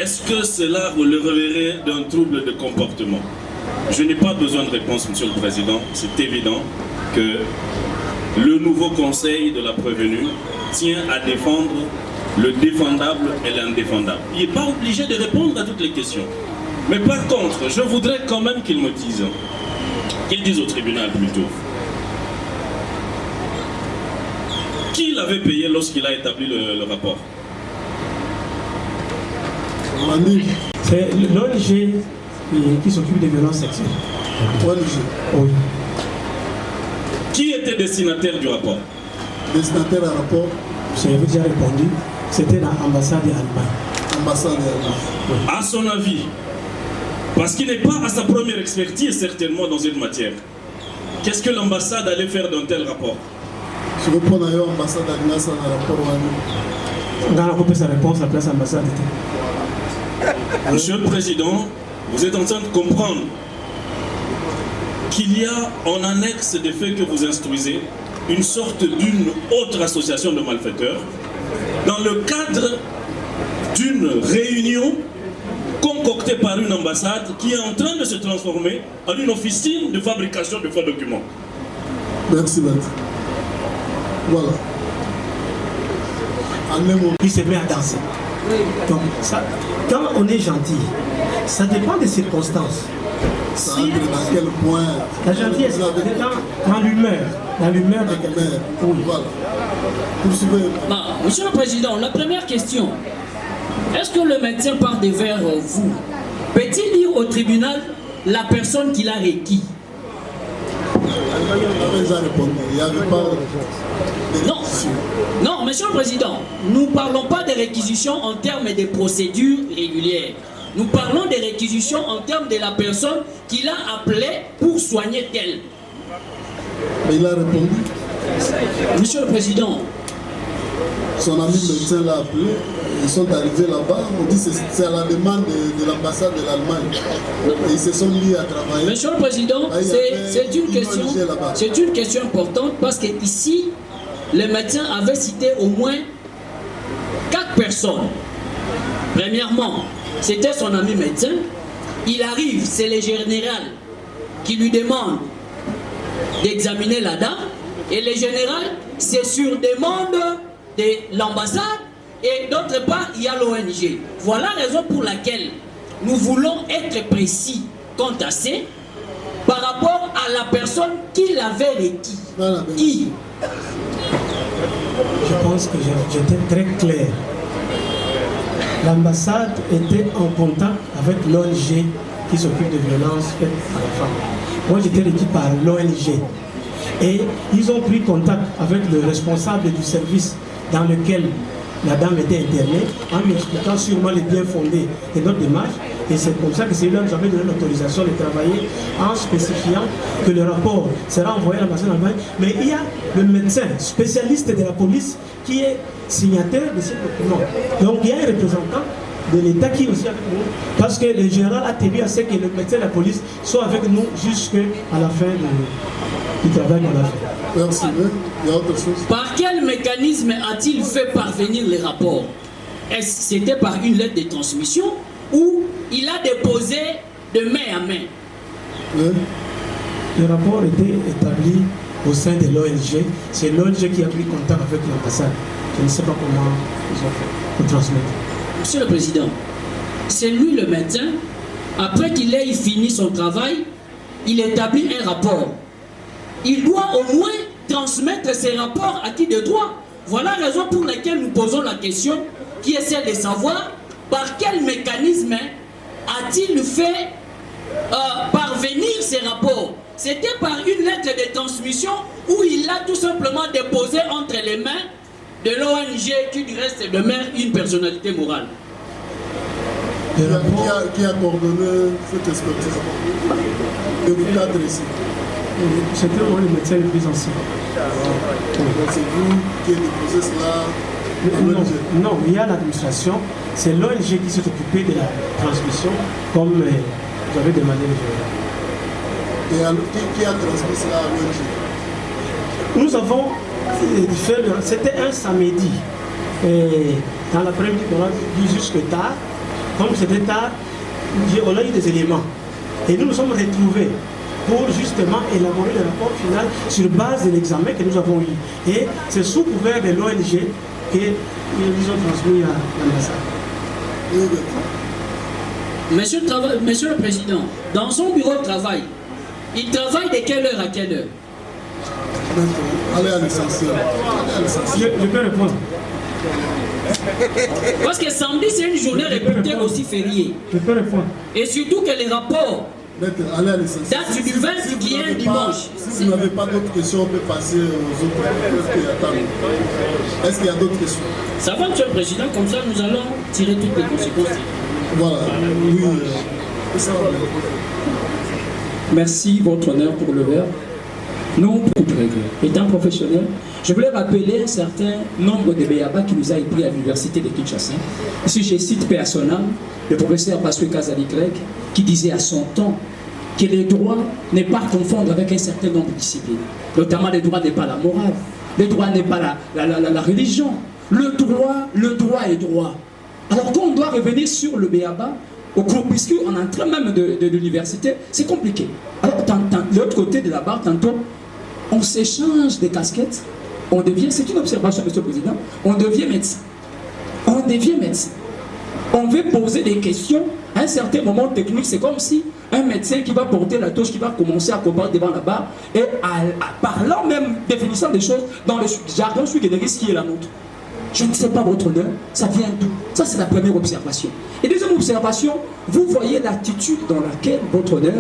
Est-ce que cela releverait d'un trouble de comportement? Je n'ai pas besoin de réponse, Monsieur le Président. C'est évident que le nouveau conseil de la prévenue tient à défendre le défendable et l'indéfendable. Il n'est pas obligé de répondre à toutes les questions. Mais par contre, je voudrais quand même qu'il me dise, qu'il dise au tribunal plutôt, qui l'avait payé lorsqu'il a établi le rapport? C'est l'ONG qui s'occupe des violences sexuelles. Oui. Qui était destinataire du rapport? Destinataire du rapport? J'avais déjà répondu. C'était l'ambassade d'Allemagne. Ambassade d'Allemagne. Oui. À son avis, parce qu'il n'est pas à sa première expertise certainement dans une matière, qu'est-ce que l'ambassade allait faire d'un tel rapport? Je réponds à l'ambassade d'Allemagne dans le rapport. On a coupé sa réponse à la place ambassade. Monsieur le Président, vous êtes en train de comprendre qu'il y a en annexe des faits que vous instruisez une sorte d'une autre association de malfaiteurs dans le cadre d'une réunion concoctée par une ambassade qui est en train de se transformer en une officine de fabrication de faux documents. Merci, maître. Voilà. Il se met à danser. Donc, ça, quand on est gentil, ça dépend des circonstances. Ça entre dans quel point? La gentillesse, dans l'humeur. Dans l'humeur de quelqu'un. Oui. Voilà. Monsieur le Président, la première question. Est-ce que le médecin part devers vous? Peut-il dire au tribunal la personne qu'il a requis? Il n'y avait pas non. Non, Monsieur le Président, nous ne parlons pas de réquisitions en termes de procédures régulières. Nous parlons de réquisitions en termes de la personne qu'il a appelée pour soigner tel. Mais il a répondu. Monsieur le Président. Son ami médecin l'a appelé. Ils sont arrivés là-bas. On dit que c'est à la demande de l'ambassade de l'Allemagne. Et ils se sont mis à travailler. Monsieur le Président, c'est une question importante parce que ici, le médecin avait cité au moins 4 personnes. Premièrement, c'était son ami médecin. Il arrive, c'est le général qui lui demande d'examiner la dame. Et le général, c'est sur demande de l'ambassade. Et d'autre part, il y a l'ONG. Voilà la raison pour laquelle nous voulons être précis quant à ça par rapport à la personne qui l'avait requis. Qui? Je pense que j'étais très clair. L'ambassade était en contact avec l'ONG qui s'occupe de violences faites à la femme. Moi, j'étais requis par l'ONG. Et ils ont pris contact avec le responsable du service dans lequel la dame était internée, en lui expliquant sûrement les biens fondés de notre démarche. Et c'est comme ça que c'est là que j'avais donné l'autorisation de travailler en spécifiant que le rapport sera envoyé à l'ambassade d'Allemagne. Mais il y a le médecin spécialiste de la police qui est signataire de ce document. Donc il y a un représentant de l'État qui est aussi avec nous, parce que le général a tenu à ce que le médecin de la police soit avec nous jusqu'à la fin du travail qu'on a fait. Merci. Il y a autre chose. Par quel mécanisme a-t-il fait parvenir les rapports? Est-ce que c'était par une lettre de transmission ou il a déposé de main à main? Le rapport était établi au sein de l'ONG. C'est l'ONG qui a pris contact avec l'ambassade. Je ne sais pas comment ils ont fait pour transmettre. Monsieur le Président, c'est lui le médecin. Après qu'il ait fini son travail, il établit un rapport. Il doit au moins transmettre ces rapports à qui de droit. Voilà la raison pour laquelle nous posons la question, qui est celle de savoir par quel mécanisme a-t-il fait parvenir ces rapports. C'était par une lettre de transmission où il l'a tout simplement déposé entre les mains de l'ONG qui du reste demeure une personnalité morale. Qui a coordonné cette expertise? Et vous l'adressez? C'était moi le médecin le plus ancien. C'est vous qui avez déposé cela? Non, il y a l'administration. C'est l'ONG qui s'est occupée de la transmission, comme vous avez demandé le général. Et alors, qui a transmis cela à l'ONG? Nous avons fait, c'était un samedi. Et dans l'après-midi, on a vu jusque tard. Comme c'était tard, on a eu des éléments. Et nous nous sommes retrouvés pour justement élaborer le rapport final sur base de l'examen que nous avons eu. Et c'est sous couvert de l'ONG qu'ils ont transmis à l'ambassade. Monsieur le Président, dans son bureau de travail, il travaille de quelle heure à quelle heure? Allez à l'essentiel. Je peux répondre. Parce que samedi, c'est une journée réputée aussi fériée. Je peux répondre. Et surtout que les rapports allez à l'essentiel. datent du 20 qui est dimanche. Si vous n'avez pas d'autres questions, on peut passer aux autres. Est-ce qu'il y a d'autres questions? Ça va, Monsieur le Président, comme ça nous allons tirer toutes les conséquences. Voilà, oui. Merci, votre honneur, pour le verbe. Non, pour régler. Étant professionnel, je voulais rappeler un certain nombre de béabas qui nous a appris à l'université de Kinshasa. Ici, je cite personnel le professeur Bassoué Kazali-Clegg qui disait à son temps que les droits n'est pas à confondre avec un certain nombre de disciplines. Notamment, les droits n'est pas la morale, les droits n'est pas la religion. Le droit est droit. Alors quand on doit revenir sur le béaba, au cours, puisqu'on est en train même de l'université, c'est compliqué. Alors de l'autre côté de la barre, tantôt, on s'échange des casquettes, on devient, c'est une observation, Monsieur le Président, on devient médecin. On devient médecin. On veut poser des questions, à un certain moment technique, c'est comme si un médecin qui va porter la touche, qui va commencer à combattre devant la barre, et parlant même, définissant des choses dans le jargon sui generis qui est la nôtre. Je ne sais pas votre honneur, ça vient d'où? Ça, c'est la première observation. Et deuxième observation, vous voyez l'attitude dans laquelle, votre honneur,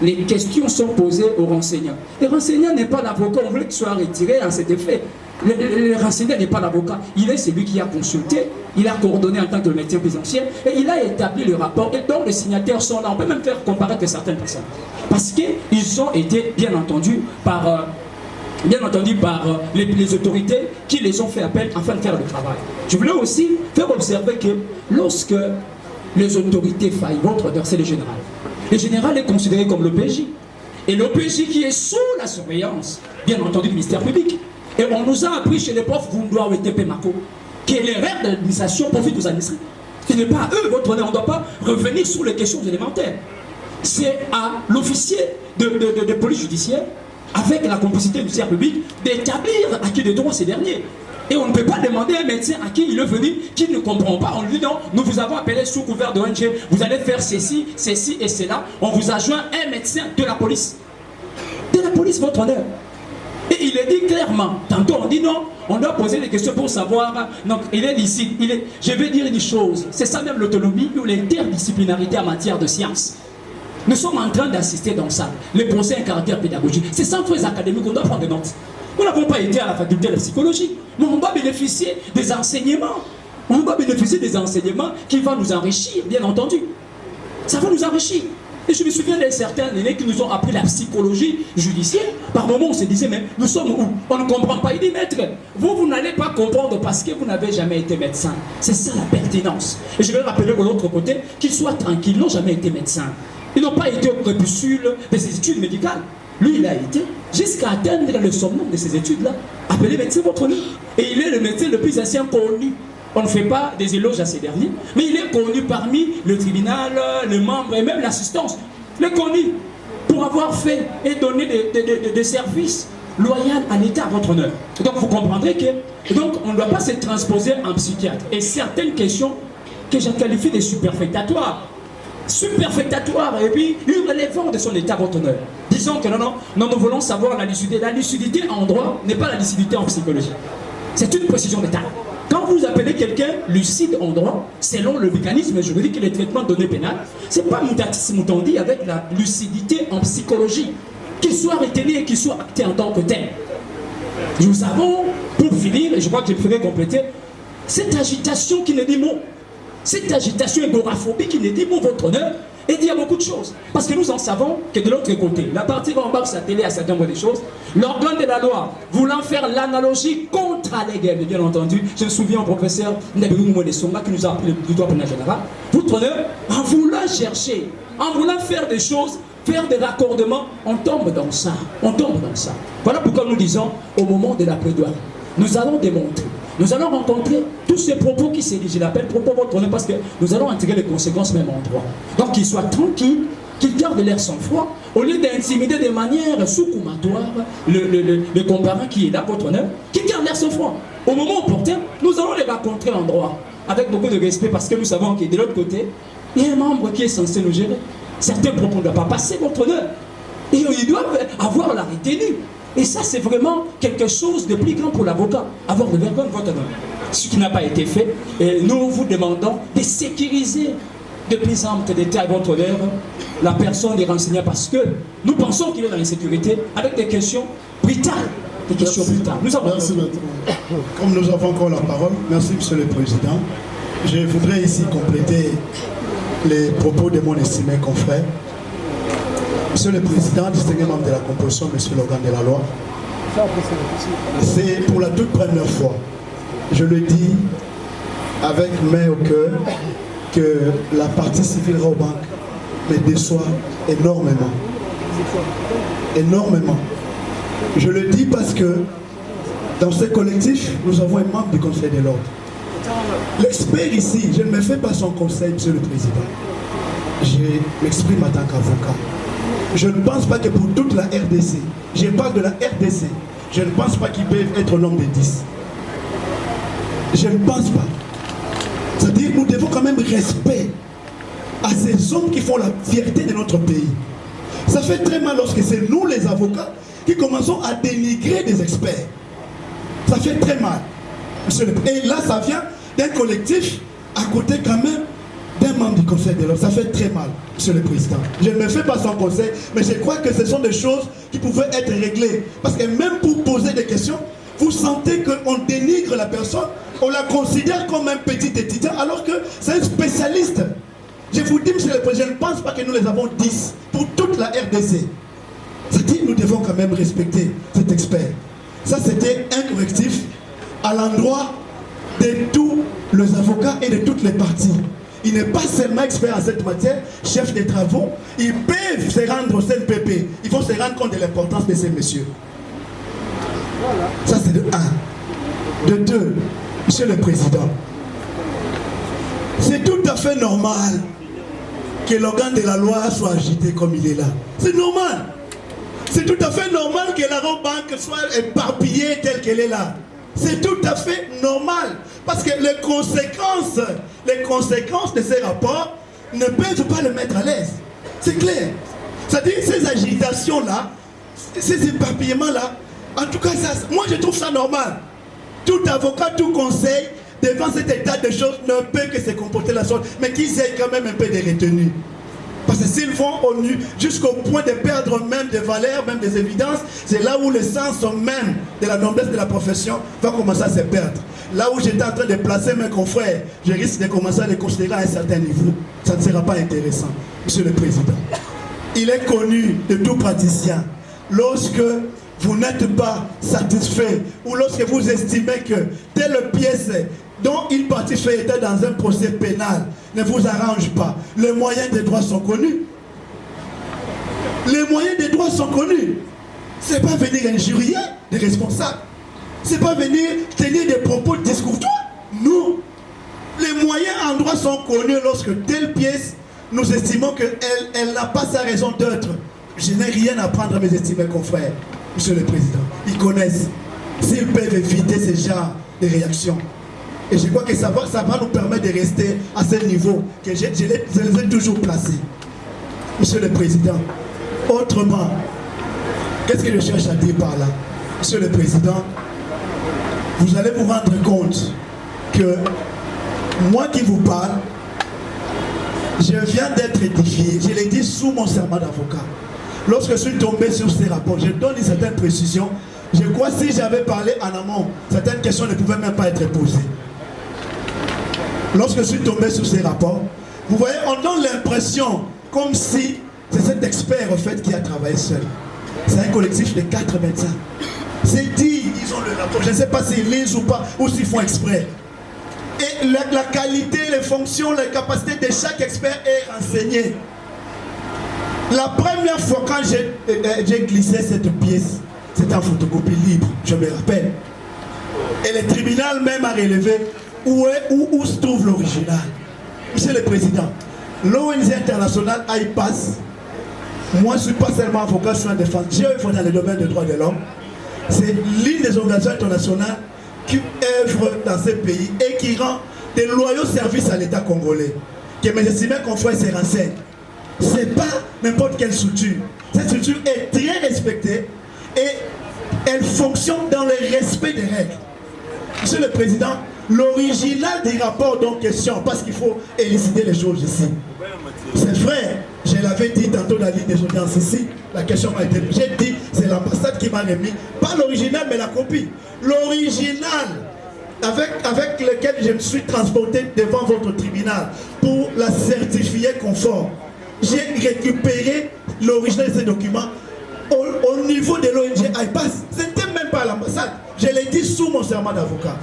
les questions sont posées aux renseignants. Le renseignant n'est pas l'avocat, on voulait qu'il soit retiré à cet effet. Le renseignant n'est pas l'avocat, il est celui qui a consulté, il a coordonné en tant que médecin présidentiel, et il a établi le rapport, et donc les signataires sont là. On peut même faire comparaître certaines personnes. Parce qu'ils ont été, bien entendu, par les autorités qui les ont fait appel afin de faire le travail. Je voulais aussi faire observer que lorsque les autorités faillent, votre honneur, c'est le général. Le général est considéré comme l'OPJ. Et l'OPJ qui est sous la surveillance, bien entendu, du ministère public. Et on nous a appris chez les profs Goundoua ou ETP Mako que les règles de l'administration profitent aux administrés. Ce n'est pas à eux, votre honneur, on ne doit pas revenir sur les questions élémentaires. C'est à l'officier de police judiciaire, avec la complicité du ministère public, d'établir à qui de droit ces derniers. Et on ne peut pas demander à un médecin à qui il est venu, qui ne comprend pas. On lui dit non, nous vous avons appelé sous couvert de ONG, vous allez faire ceci et cela. On vous a joint un médecin de la police. De la police, votre honneur. Et il est dit clairement, tantôt on dit non, on doit poser des questions pour savoir, donc il est licite, je vais dire une chose, c'est ça même l'autonomie ou l'interdisciplinarité en matière de science. Nous sommes en train d'assister dans ça. Le procès a un caractère pédagogique. C'est sans les académiques qu'on doit prendre des notes. Nous n'avons pas été à la faculté de psychologie, mais on doit bénéficier des enseignements. On doit bénéficier des enseignements qui vont nous enrichir, bien entendu. Ça va nous enrichir. Et je me souviens de certains aînés qui nous ont appris la psychologie judiciaire. Par moments, on se disait, mais nous sommes où? On ne comprend pas. Il dit, maître, vous n'allez pas comprendre parce que vous n'avez jamais été médecin. C'est ça la pertinence. Et je vais rappeler de l'autre côté qu'ils soient tranquilles, ils n'ont jamais été médecins. Ils n'ont pas été au crépuscule de ses études médicales. Lui, il a été jusqu'à atteindre le summum de ces études-là. Appelez médecin votre nom. Et il est le médecin le plus ancien connu. On ne fait pas des éloges à ces derniers, mais il est connu parmi le tribunal, les membres et même l'assistance. Il est connu pour avoir fait et donné des services loyaux à l'État à votre honneur. Donc vous comprendrez que donc, on ne doit pas se transposer en psychiatre. Et certaines questions que je qualifie de superfétatoires, et puis irrélevant de son état à votre honneur. Disons que non, nous voulons savoir la lucidité. La lucidité en droit n'est pas la lucidité en psychologie. C'est une précision d'état. Quand vous appelez quelqu'un lucide en droit, selon le mécanisme juridique et les traitements de données pénales, ce n'est pas mutatis mutandi avec la lucidité en psychologie, qu'il soit retenu et qu'il soit acté en tant que tel. Nous avons, pour finir, et je crois que je pourrais compléter, cette agitation qui ne dit mot, cette agitation agoraphobie qui ne dit mot votre honneur, et dit à beaucoup de choses. Parce que nous en savons que de l'autre côté, la partie va embarque sa télé à certains mots des choses, l'organe de la loi, voulant faire l'analogie contre les guerres, bien entendu, je me souviens au professeur Ndabirou Mwelesonga qui nous a appris le droit pénal général, votre honneur, en voulant chercher, en voulant faire des choses, faire des raccordements, on tombe dans ça, on tombe dans ça. Voilà pourquoi nous disons, au moment de la plaidoirie, nous allons démontrer, nous allons rencontrer tous ces propos qui s'érigent, je l'appelle propos votre honneur parce que nous allons en tirer les conséquences même en droit. Donc qu'ils soient tranquilles, qu'ils gardent l'air sang-froid, au lieu d'intimider de manière sous-commatoire le comparant qui est là, votre honneur, qu'ils gardent l'air sang-froid. Au moment opportun, nous allons les rencontrer en droit, avec beaucoup de respect parce que nous savons que de l'autre côté, il y a un membre qui est censé nous gérer. Certains propos ne doivent pas passer, votre honneur. Et ils doivent avoir la retenue. Et ça, c'est vraiment quelque chose de plus grand pour l'avocat. Avoir de vergogne, votre honneur. Ce qui n'a pas été fait. Et nous vous demandons de sécuriser de plus amples détails, votre honneur, la personne des renseignants, parce que nous pensons qu'il est dans l'insécurité avec des questions brutales. Des questions brutales. Nous avons merci, comme nous avons encore la parole, merci, Monsieur le Président. Je voudrais ici compléter les propos de mon estimé confrère. Monsieur le Président, distingué membre de la composition, Monsieur l'organe de la loi, c'est pour la toute première fois, je le dis avec main au cœur, que la partie civile Raobank me déçoit énormément. Énormément. Je le dis parce que dans ce collectif, nous avons un membre du Conseil de l'ordre. L'expert ici, je ne me fais pas son conseil, Monsieur le Président. Je m'exprime en tant qu'avocat. Je ne pense pas que pour toute la RDC, je parle de la RDC, je ne pense pas qu'ils peuvent être au nombre de 10. Je ne pense pas. C'est-à-dire nous devons quand même respect à ces hommes qui font la fierté de notre pays. Ça fait très mal lorsque c'est nous les avocats qui commençons à dénigrer des experts. Ça fait très mal. Et là ça vient d'un collectif à côté quand même d'un membre du Conseil de l'ordre. Ça fait très mal, Monsieur le Président. Je ne me fais pas son conseil, mais je crois que ce sont des choses qui pouvaient être réglées. Parce que même pour poser des questions, vous sentez qu'on dénigre la personne, on la considère comme un petit étudiant, alors que c'est un spécialiste. Je vous dis, Monsieur le Président, je ne pense pas que nous les avons 10 pour toute la RDC. C'est-à-dire nous devons quand même respecter cet expert. Ça, c'était un correctif à l'endroit de tous les avocats et de toutes les parties. Il n'est pas seulement expert en cette matière, chef des travaux, ils peuvent se rendre au CNPP. Il faut se rendre compte de l'importance de ces messieurs. Ça c'est de 1. De 2, Monsieur le Président, c'est tout à fait normal que l'organe de la loi soit agité comme il est là. C'est normal. C'est tout à fait normal que la Raobank soit éparpillée telle qu'elle est là. C'est tout à fait normal. Parce que les conséquences de ces rapports ne peuvent pas le mettre à l'aise. C'est clair. C'est-à-dire ces agitations-là, ces éparpillements-là, en tout cas, ça, moi je trouve ça normal. Tout avocat, tout conseil, devant cet état de choses, ne peut que se comporter la sorte, mais qu'ils aient quand même un peu de retenue. Parce que s'ils vont jusqu'au point de perdre même des valeurs, même des évidences, c'est là où le sens même de la noblesse de la profession va commencer à se perdre. Là où j'étais en train de placer mes confrères, je risque de commencer à les considérer à un certain niveau. Ça ne sera pas intéressant, Monsieur le Président. Il est connu de tout praticien. Lorsque vous n'êtes pas satisfait ou lorsque vous estimez que telle pièce dont il participait était dans un procès pénal ne vous arrange pas, les moyens des droits sont connus. Les moyens des droits sont connus. Ce n'est pas venir injurier des responsables. Ce n'est pas venir tenir des propos discourtois. Nous, les moyens en droit sont connus lorsque telle pièce, nous estimons qu'elle n'a pas sa raison d'être. Je n'ai rien à prendre à mes estimés confrères, Monsieur le Président. Ils connaissent. S'ils peuvent éviter ce genre de réactions. Et je crois que ça va nous permettre de rester à ce niveau que je les ai toujours placés. Monsieur le Président, autrement, qu'est-ce que je cherche à dire par là? Monsieur le Président, vous allez vous rendre compte que moi qui vous parle, je viens d'être édifié, je l'ai dit sous mon serment d'avocat. Lorsque je suis tombé sur ces rapports, je donne une certaine précision. Je crois que si j'avais parlé en amont, certaines questions ne pouvaient même pas être posées. Lorsque je suis tombé sur ces rapports, vous voyez, on donne l'impression comme si c'est cet expert en fait qui a travaillé seul. C'est un collectif de 4 médecins. C'est dit, ils ont le rapport. Je ne sais pas s'ils lisent ou pas, ou s'ils font exprès. Et la qualité, les fonctions, les capacités de chaque expert est renseignée. La première fois quand j'ai glissé cette pièce, c'était en photocopie libre, je me rappelle. Et le tribunal même a relevé où se trouve l'original. Monsieur le Président, l'ONG internationale IPAS, moi je ne suis pas seulement avocat, je suis un défenseur, j'ai œuvré dans le domaine des droits de l'homme. C'est l'une des organisations internationales qui œuvre dans ce pays et qui rend de loyaux services à l'État congolais. Que mes estimés confrères se renseignent. Ce n'est pas n'importe quelle structure. Cette structure est très respectée et elle fonctionne dans le respect des règles. Monsieur le Président, l'original des rapports en question, parce qu'il faut élucider les choses ici. C'est vrai, je l'avais dit tantôt dans la ligne des audiences ici, la question m'a été... J'ai dit, c'est l'ambassade qui m'a remis, pas l'original mais la copie. L'original avec lequel je me suis transporté devant votre tribunal pour la certifier conforme. J'ai récupéré l'original de ces documents au niveau de l'ONG IPAS. Ce n'était même pas l'ambassade. Je l'ai dit sous mon serment d'avocat.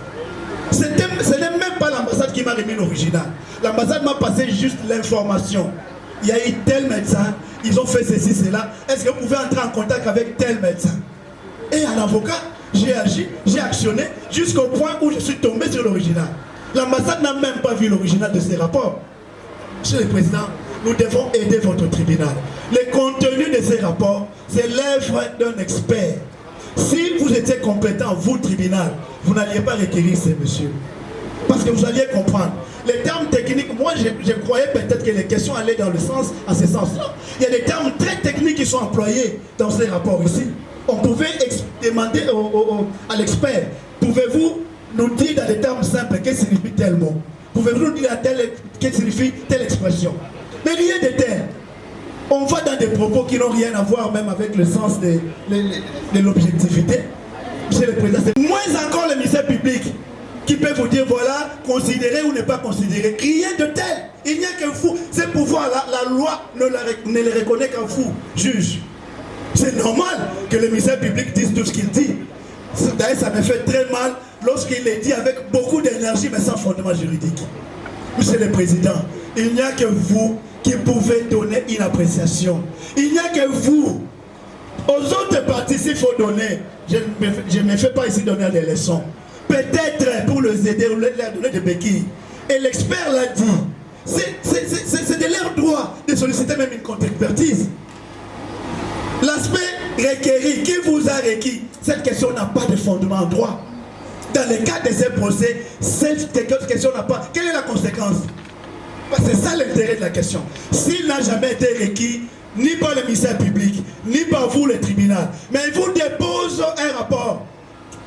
Ce n'est même pas l'ambassade qui m'a remis l'original. L'ambassade m'a passé juste l'information. Il y a eu tel médecin, ils ont fait ceci, cela. Est-ce que vous pouvez entrer en contact avec tel médecin? Et un avocat, j'ai agi, j'ai actionné jusqu'au point où je suis tombé sur l'original. L'ambassade n'a même pas vu l'original de ces rapports. Monsieur le Président, nous devons aider votre tribunal. Le contenu de ces rapports, c'est l'œuvre d'un expert. Si vous étiez compétent, vous, tribunal, vous n'alliez pas requérir ces messieurs. Parce que vous alliez comprendre. Les termes techniques, moi je croyais peut-être que les questions allaient dans le sens, en ce sens-là. Il y a des termes très techniques qui sont employés dans ces rapports ici. On pouvait demander à l'expert, pouvez-vous nous dire dans des termes simples qu'est-ce que signifie tel mot? Pouvez-vous nous dire qu'est-ce que signifie telle expression? Mais rien de tel. On va dans des propos qui n'ont rien à voir même avec le sens de l'objectivité. Monsieur le Président, c'est moins encore le ministère public qui peut vous dire voilà, considérer ou ne pas considérer. Rien de tel. Il n'y a que vous. Ces pouvoirs-là, la loi ne les reconnaît qu'à vous, juge. C'est normal que le ministère public dise tout ce qu'il dit. D'ailleurs, ça me fait très mal lorsqu'il le dit avec beaucoup d'énergie mais sans fondement juridique. Monsieur le Président, il n'y a que vous qui pouvez donner une appréciation. Il n'y a que vous. Aux autres parties, s'il faut donner, je ne me fais pas ici donner des leçons. Peut-être pour les aider ou leur donner des béquilles. Et l'expert l'a dit. C'est de leur droit de solliciter même une contre-expertise. L'aspect requéri, qui vous a requis, cette question n'a pas de fondement en droit. Dans le cas de ces procès, cette question n'a pas. Quelle est la conséquence? C'est ça l'intérêt de la question. S'il n'a jamais été requis, ni par le ministère public, ni par vous, le tribunal, mais il vous dépose un rapport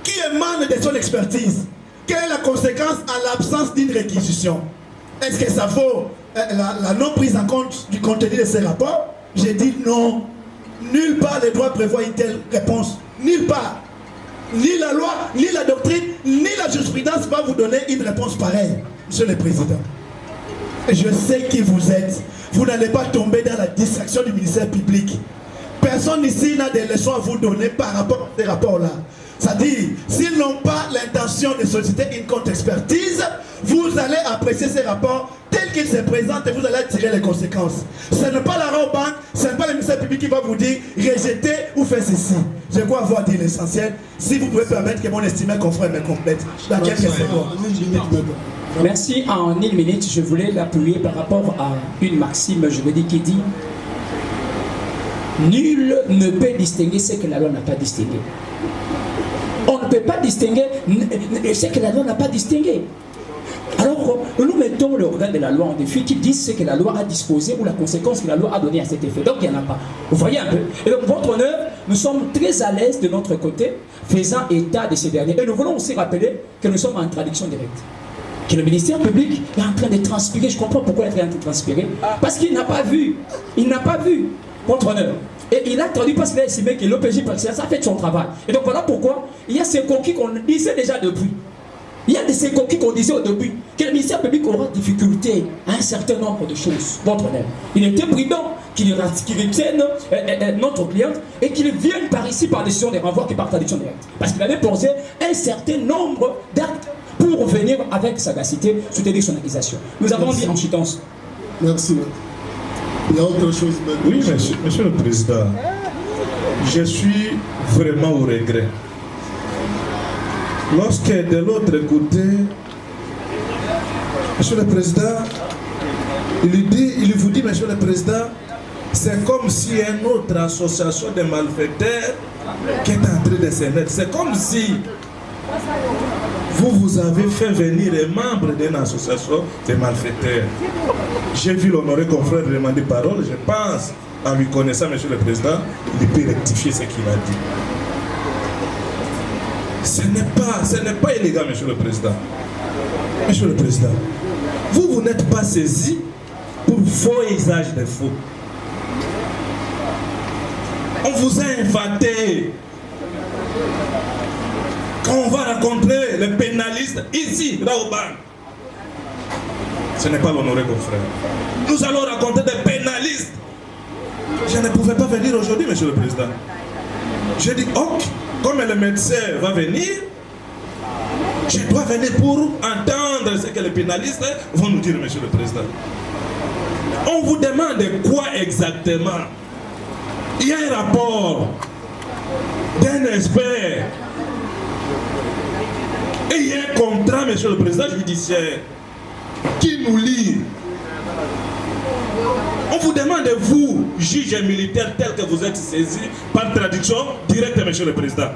qui émane de son expertise. Quelle est la conséquence en l'absence d'une réquisition? est-ce que ça vaut la non prise en compte du contenu de ces rapports? J'ai dit non. Nulle part les droits prévoient une telle réponse. Nulle part. Ni la loi, ni la doctrine, ni la jurisprudence va vous donner une réponse pareille, Monsieur le Président. Je sais qui vous êtes. Vous n'allez pas tomber dans la distraction du ministère public. Personne ici n'a des leçons à vous donner par rapport à ces rapports-là. C'est-à-dire, s'ils n'ont pas l'intention de solliciter une contre-expertise, vous allez apprécier ces rapports tels qu'ils se présentent et vous allez tirer les conséquences. Ce n'est pas la banque, ce n'est pas le ministère public qui va vous dire rejetez ou faites ceci. Je crois avoir dit l'essentiel. Si vous pouvez permettre que mon estimé confrère me complète. Dans quelques secondes. Merci. En une minute, je voulais l'appuyer par rapport à une maxime juridique qui dit nul ne peut distinguer ce que la loi n'a pas distingué. On ne peut pas distinguer ce que la loi n'a pas distingué. Alors, nous mettons le organe de la loi en défi qui dit ce que la loi a disposé ou la conséquence que la loi a donnée à cet effet. Donc, il n'y en a pas. Vous voyez un peu. Et donc, votre honneur, nous sommes très à l'aise de notre côté, faisant état de ces derniers. Et nous voulons aussi rappeler que nous sommes en traduction directe. Que le ministère public est en train de transpirer. Je comprends pourquoi il est en train de transpirer. Parce qu'il n'a pas vu. Il n'a pas vu. Votre honneur. Et il a traduit parce qu'il a estimé que l'OPJ partiel, ça a fait son travail. Et donc voilà pourquoi il y a ces conquis qu'on disait déjà depuis. Il y a ces conquis qu'on disait au début que le ministère public aura difficulté à un certain nombre de choses. Votre honneur. Il était prudent qu'il retienne notre cliente et qu'il vienne par ici par décision des renvois qui par traduction directe. Parce qu'il avait posé un certain nombre d'actes pour venir avec sagacité soutenir son accusation. Nous avons dit en chitance. Merci. Il y a autre chose. Oui, monsieur le Président, je suis vraiment au regret. Lorsque de l'autre côté, Monsieur le Président, il vous dit, Monsieur le Président, c'est comme si une autre association de malfaiteurs qui est en train de se mettre. C'est comme si vous avez fait venir les membres d'une association de malfaiteurs. J'ai vu l'honoré confrère demander parole. Je pense, en lui connaissant, Monsieur le Président, il peut rectifier ce qu'il a dit. Ce n'est pas illégal, Monsieur le Président. Monsieur le Président, vous n'êtes pas saisi pour faux usage de faux. On vous a inventé. Quand on va rencontrer les pénalistes ici, là au banc, ce n'est pas l'honoré confrère. Nous allons rencontrer des pénalistes. Je ne pouvais pas venir aujourd'hui, Monsieur le Président. J'ai dit, ok, comme le médecin va venir, je dois venir pour entendre ce que les pénalistes vont nous dire, Monsieur le Président. On vous demande quoi exactement? Il y a un rapport d'un expert et il y a un contrat, Monsieur le Président judiciaire, qui nous lie. On vous demande, vous, juge militaire tel que vous êtes saisi par traduction directe, Monsieur le Président,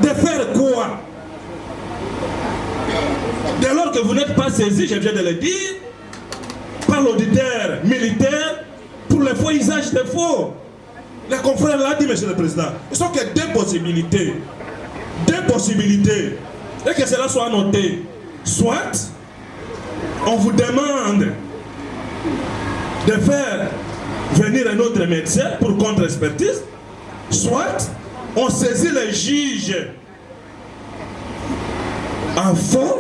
de faire quoi? Dès lors que vous n'êtes pas saisi, je viens de le dire, par l'auditeur militaire pour le faux usage de faux. Les confrères l'ont dit, Monsieur le Président. Il sont que deux possibilités. Deux possibilités. Et que cela soit noté. Soit, on vous demande de faire venir un autre médecin pour contre-expertise. Soit, on saisit le juge en fond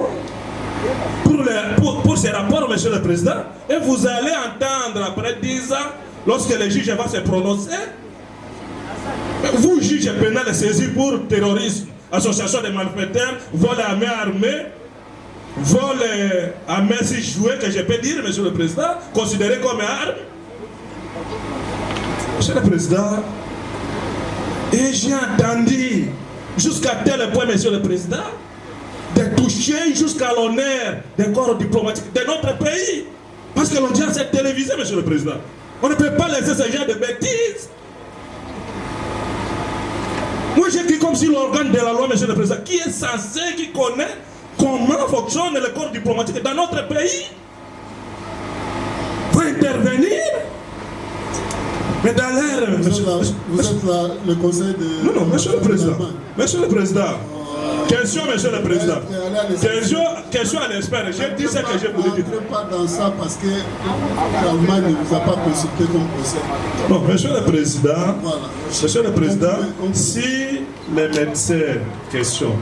pour ces rapports, Monsieur le Président. Et vous allez entendre après 10 ans, lorsque le juge va se prononcer, vous, juge pénal saisi pour terrorisme, association de malfaiteurs, vol à main armée, vol à main si joué, que je peux dire, Monsieur le Président, considéré comme arme. Monsieur le Président, et j'ai entendu jusqu'à tel point, Monsieur le Président, de toucher jusqu'à l'honneur des corps diplomatiques de notre pays. Parce que l'audience est télévisée, Monsieur le Président. On ne peut pas laisser ce genre de bêtises. Moi, j'ai dit comme si l'organe de la loi, Monsieur le Président, qui est censé, qui connaît comment fonctionne le corps diplomatique dans notre pays, va intervenir. Mais dans l'air, vous êtes là, le conseil de... Non, Monsieur le Président. Monsieur le Président. Question, monsieur le président. Question à l'expert. J'ai dit ce que j'ai voulu dire. Ne rentrez pas dans ça parce que l'Allemagne ne vous a pas consulté comme conseil. Non, monsieur le président, Voilà. monsieur le président, si les médecins, question,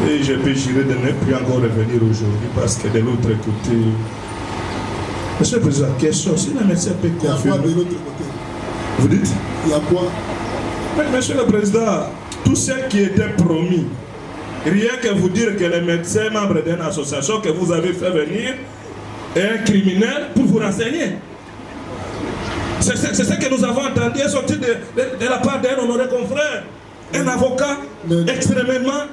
et je peux jurer de ne plus encore revenir aujourd'hui parce que de l'autre côté, monsieur le président, question, si les médecins peuvent Il y a quoi confirmer. de l'autre côté? Vous dites? Il y a quoi? Mais monsieur le président, tout ce qui était promis, rien que vous dire que les médecins membres d'une association que vous avez fait venir est un criminel pour vous renseigner. C'est ce que nous avons entendu sortir de la part d'un honoré confrère, un avocat extrêmement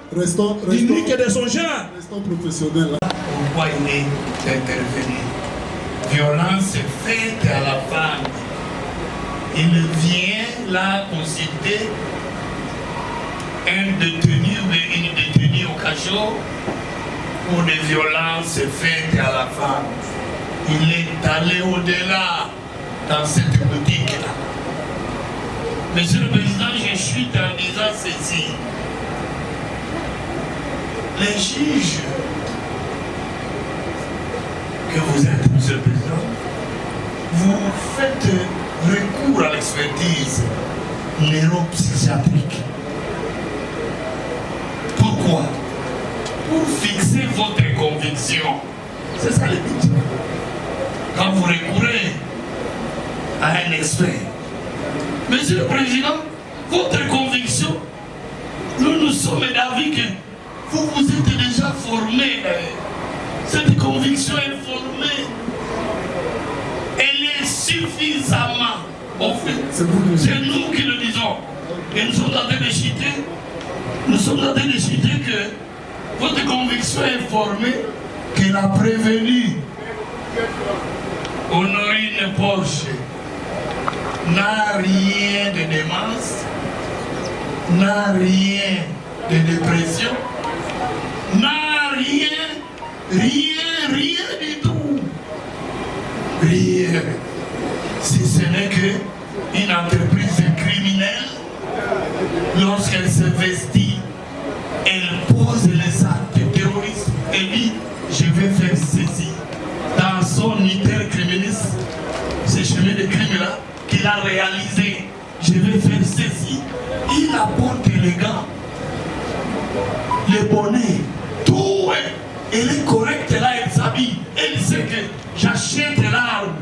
unique de son genre. Restons professionnels. Pourquoi il est intervenu? Violence faite à la femme. Il vient là consulter un détenu ou une détenue au cachot pour des violences faites à la femme. Il est allé au-delà dans cette boutique-là. Monsieur le Président, je chute en disant ceci. Les juges que vous êtes, Monsieur le Président, vous faites recours à l'expertise neuropsychiatrique. Pourquoi? Pour fixer votre conviction. C'est ça le but. Quand vous recourez à un expert. Monsieur le Président, votre conviction, nous sommes d'avis que vous vous êtes déjà formé. Cette conviction est formée. Elle est suffisamment. En fait, c'est nous qui le disons. Et nous sommes en train de citer. Nous sommes en train de citer que votre conviction est formée, qu'elle a prévenu Honorine Porsche n'a rien de démence, n'a rien de dépression, n'a rien du tout. Rien. Si ce n'est qu'une entreprise criminelle, lorsqu'elle se vestit, elle pose les actes terroristes et dit je vais faire ceci. Dans son intercriminalisme, ce chemin de crime-là qu'il a réalisé, je vais faire ceci. Il apporte les gants, les bonnets, tout. Elle est correcte là, elle s'habille. Elle sait que j'achète l'arme.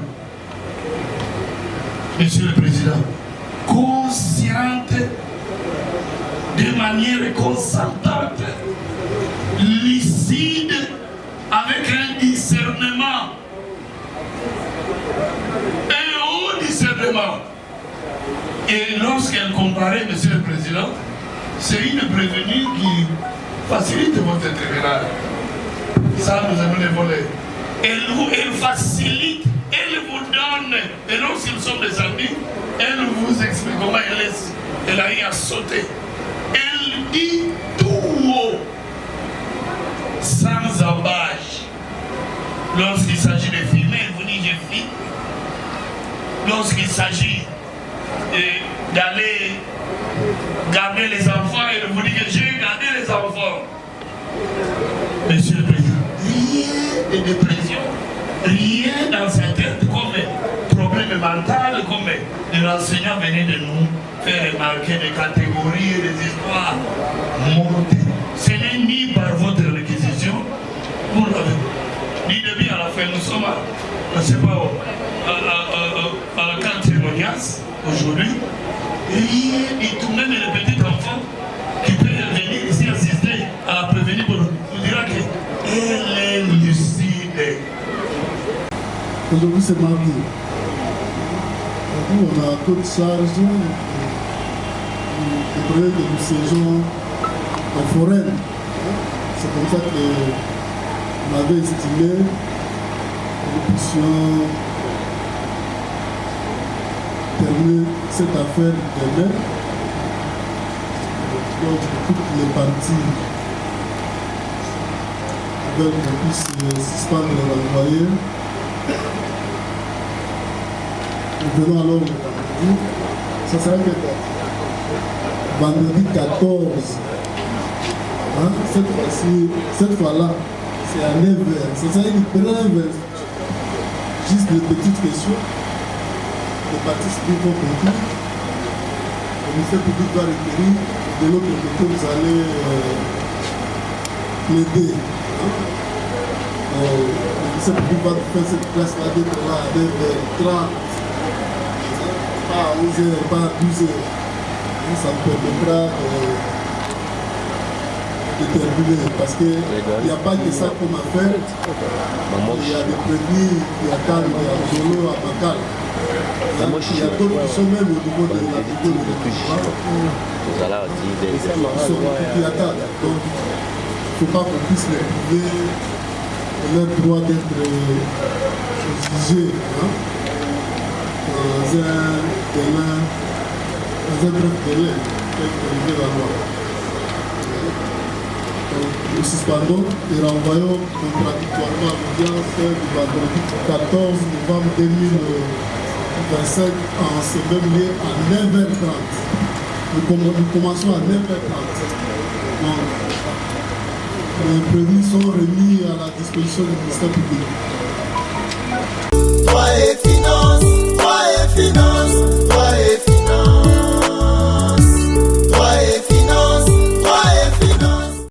Monsieur le Président, consciente, de manière consentante, lucide, avec un discernement, un haut discernement. Et lorsqu'elle comparait, Monsieur le Président, c'est une prévenue qui facilite votre tribunal. Ça, nous avons les volets. Elle facilite, elle vous donne, et lorsqu'ils sont descendus, elle vous explique comment elle a eu à sauter. Elle dit tout haut, sans embâche. Lorsqu'il s'agit de filmer, elle vous dit je filme. Lorsqu'il s'agit d'aller garder les enfants, elle vous dit que j'ai gardé les enfants. Monsieur le Président, rien de dépression, rien dans sa tête comme problème mental, comme les enseignants venaient de nous faire remarquer des catégories et des histoires montées. Ce n'est ni par votre réquisition, ni début à la fin. Nous sommes à la quatrième aujourd'hui. Rien du tout, même les petits enfants qui peuvent venir ici assister à la prévenue, vous dira qu'elle est lucide. Aujourd'hui c'est mardi. Nous on a toute charge. Il faudrait que nous séjournons en forêt. C'est comme ça que on avait estimé que nous puissions terminer cette affaire demain. Donc toutes les parties veulent qu'on puisse suspendre le renvoyer. Nous venons alors le vendredi. Ça sera que vendredi 14 Hein, cette fois-là, c'est à 9h. C'est une brève, juste de petites questions. Les participants vont conclure. Le ministère public va requérir. De l'autre côté, vous allez l'aider. Le ministère public va faire cette classe-là d'être là à 9h30. Pas à 11h, pas à 12h. Ça me permettra de terminer parce qu'il n'y a pas que ça comme affaire. Il y a des prévenus, il y a Kal, il y a Zolo, à Bakal. Il y a d'autres qui sont même au niveau de la vidéo de l'État. Ils sont qui attendent. Donc, il ne faut pas qu'on puisse les prouver leur droit d'être jugés dans un bref délai tel que prévu la loi. Nous suspendons et renvoyons contradictoirement l'audience du vendredi 14 novembre 2025 en ce même lieu à 9h30. Nous commençons à 9h30. Donc, les prévenus sont remis à la disposition du ministère public.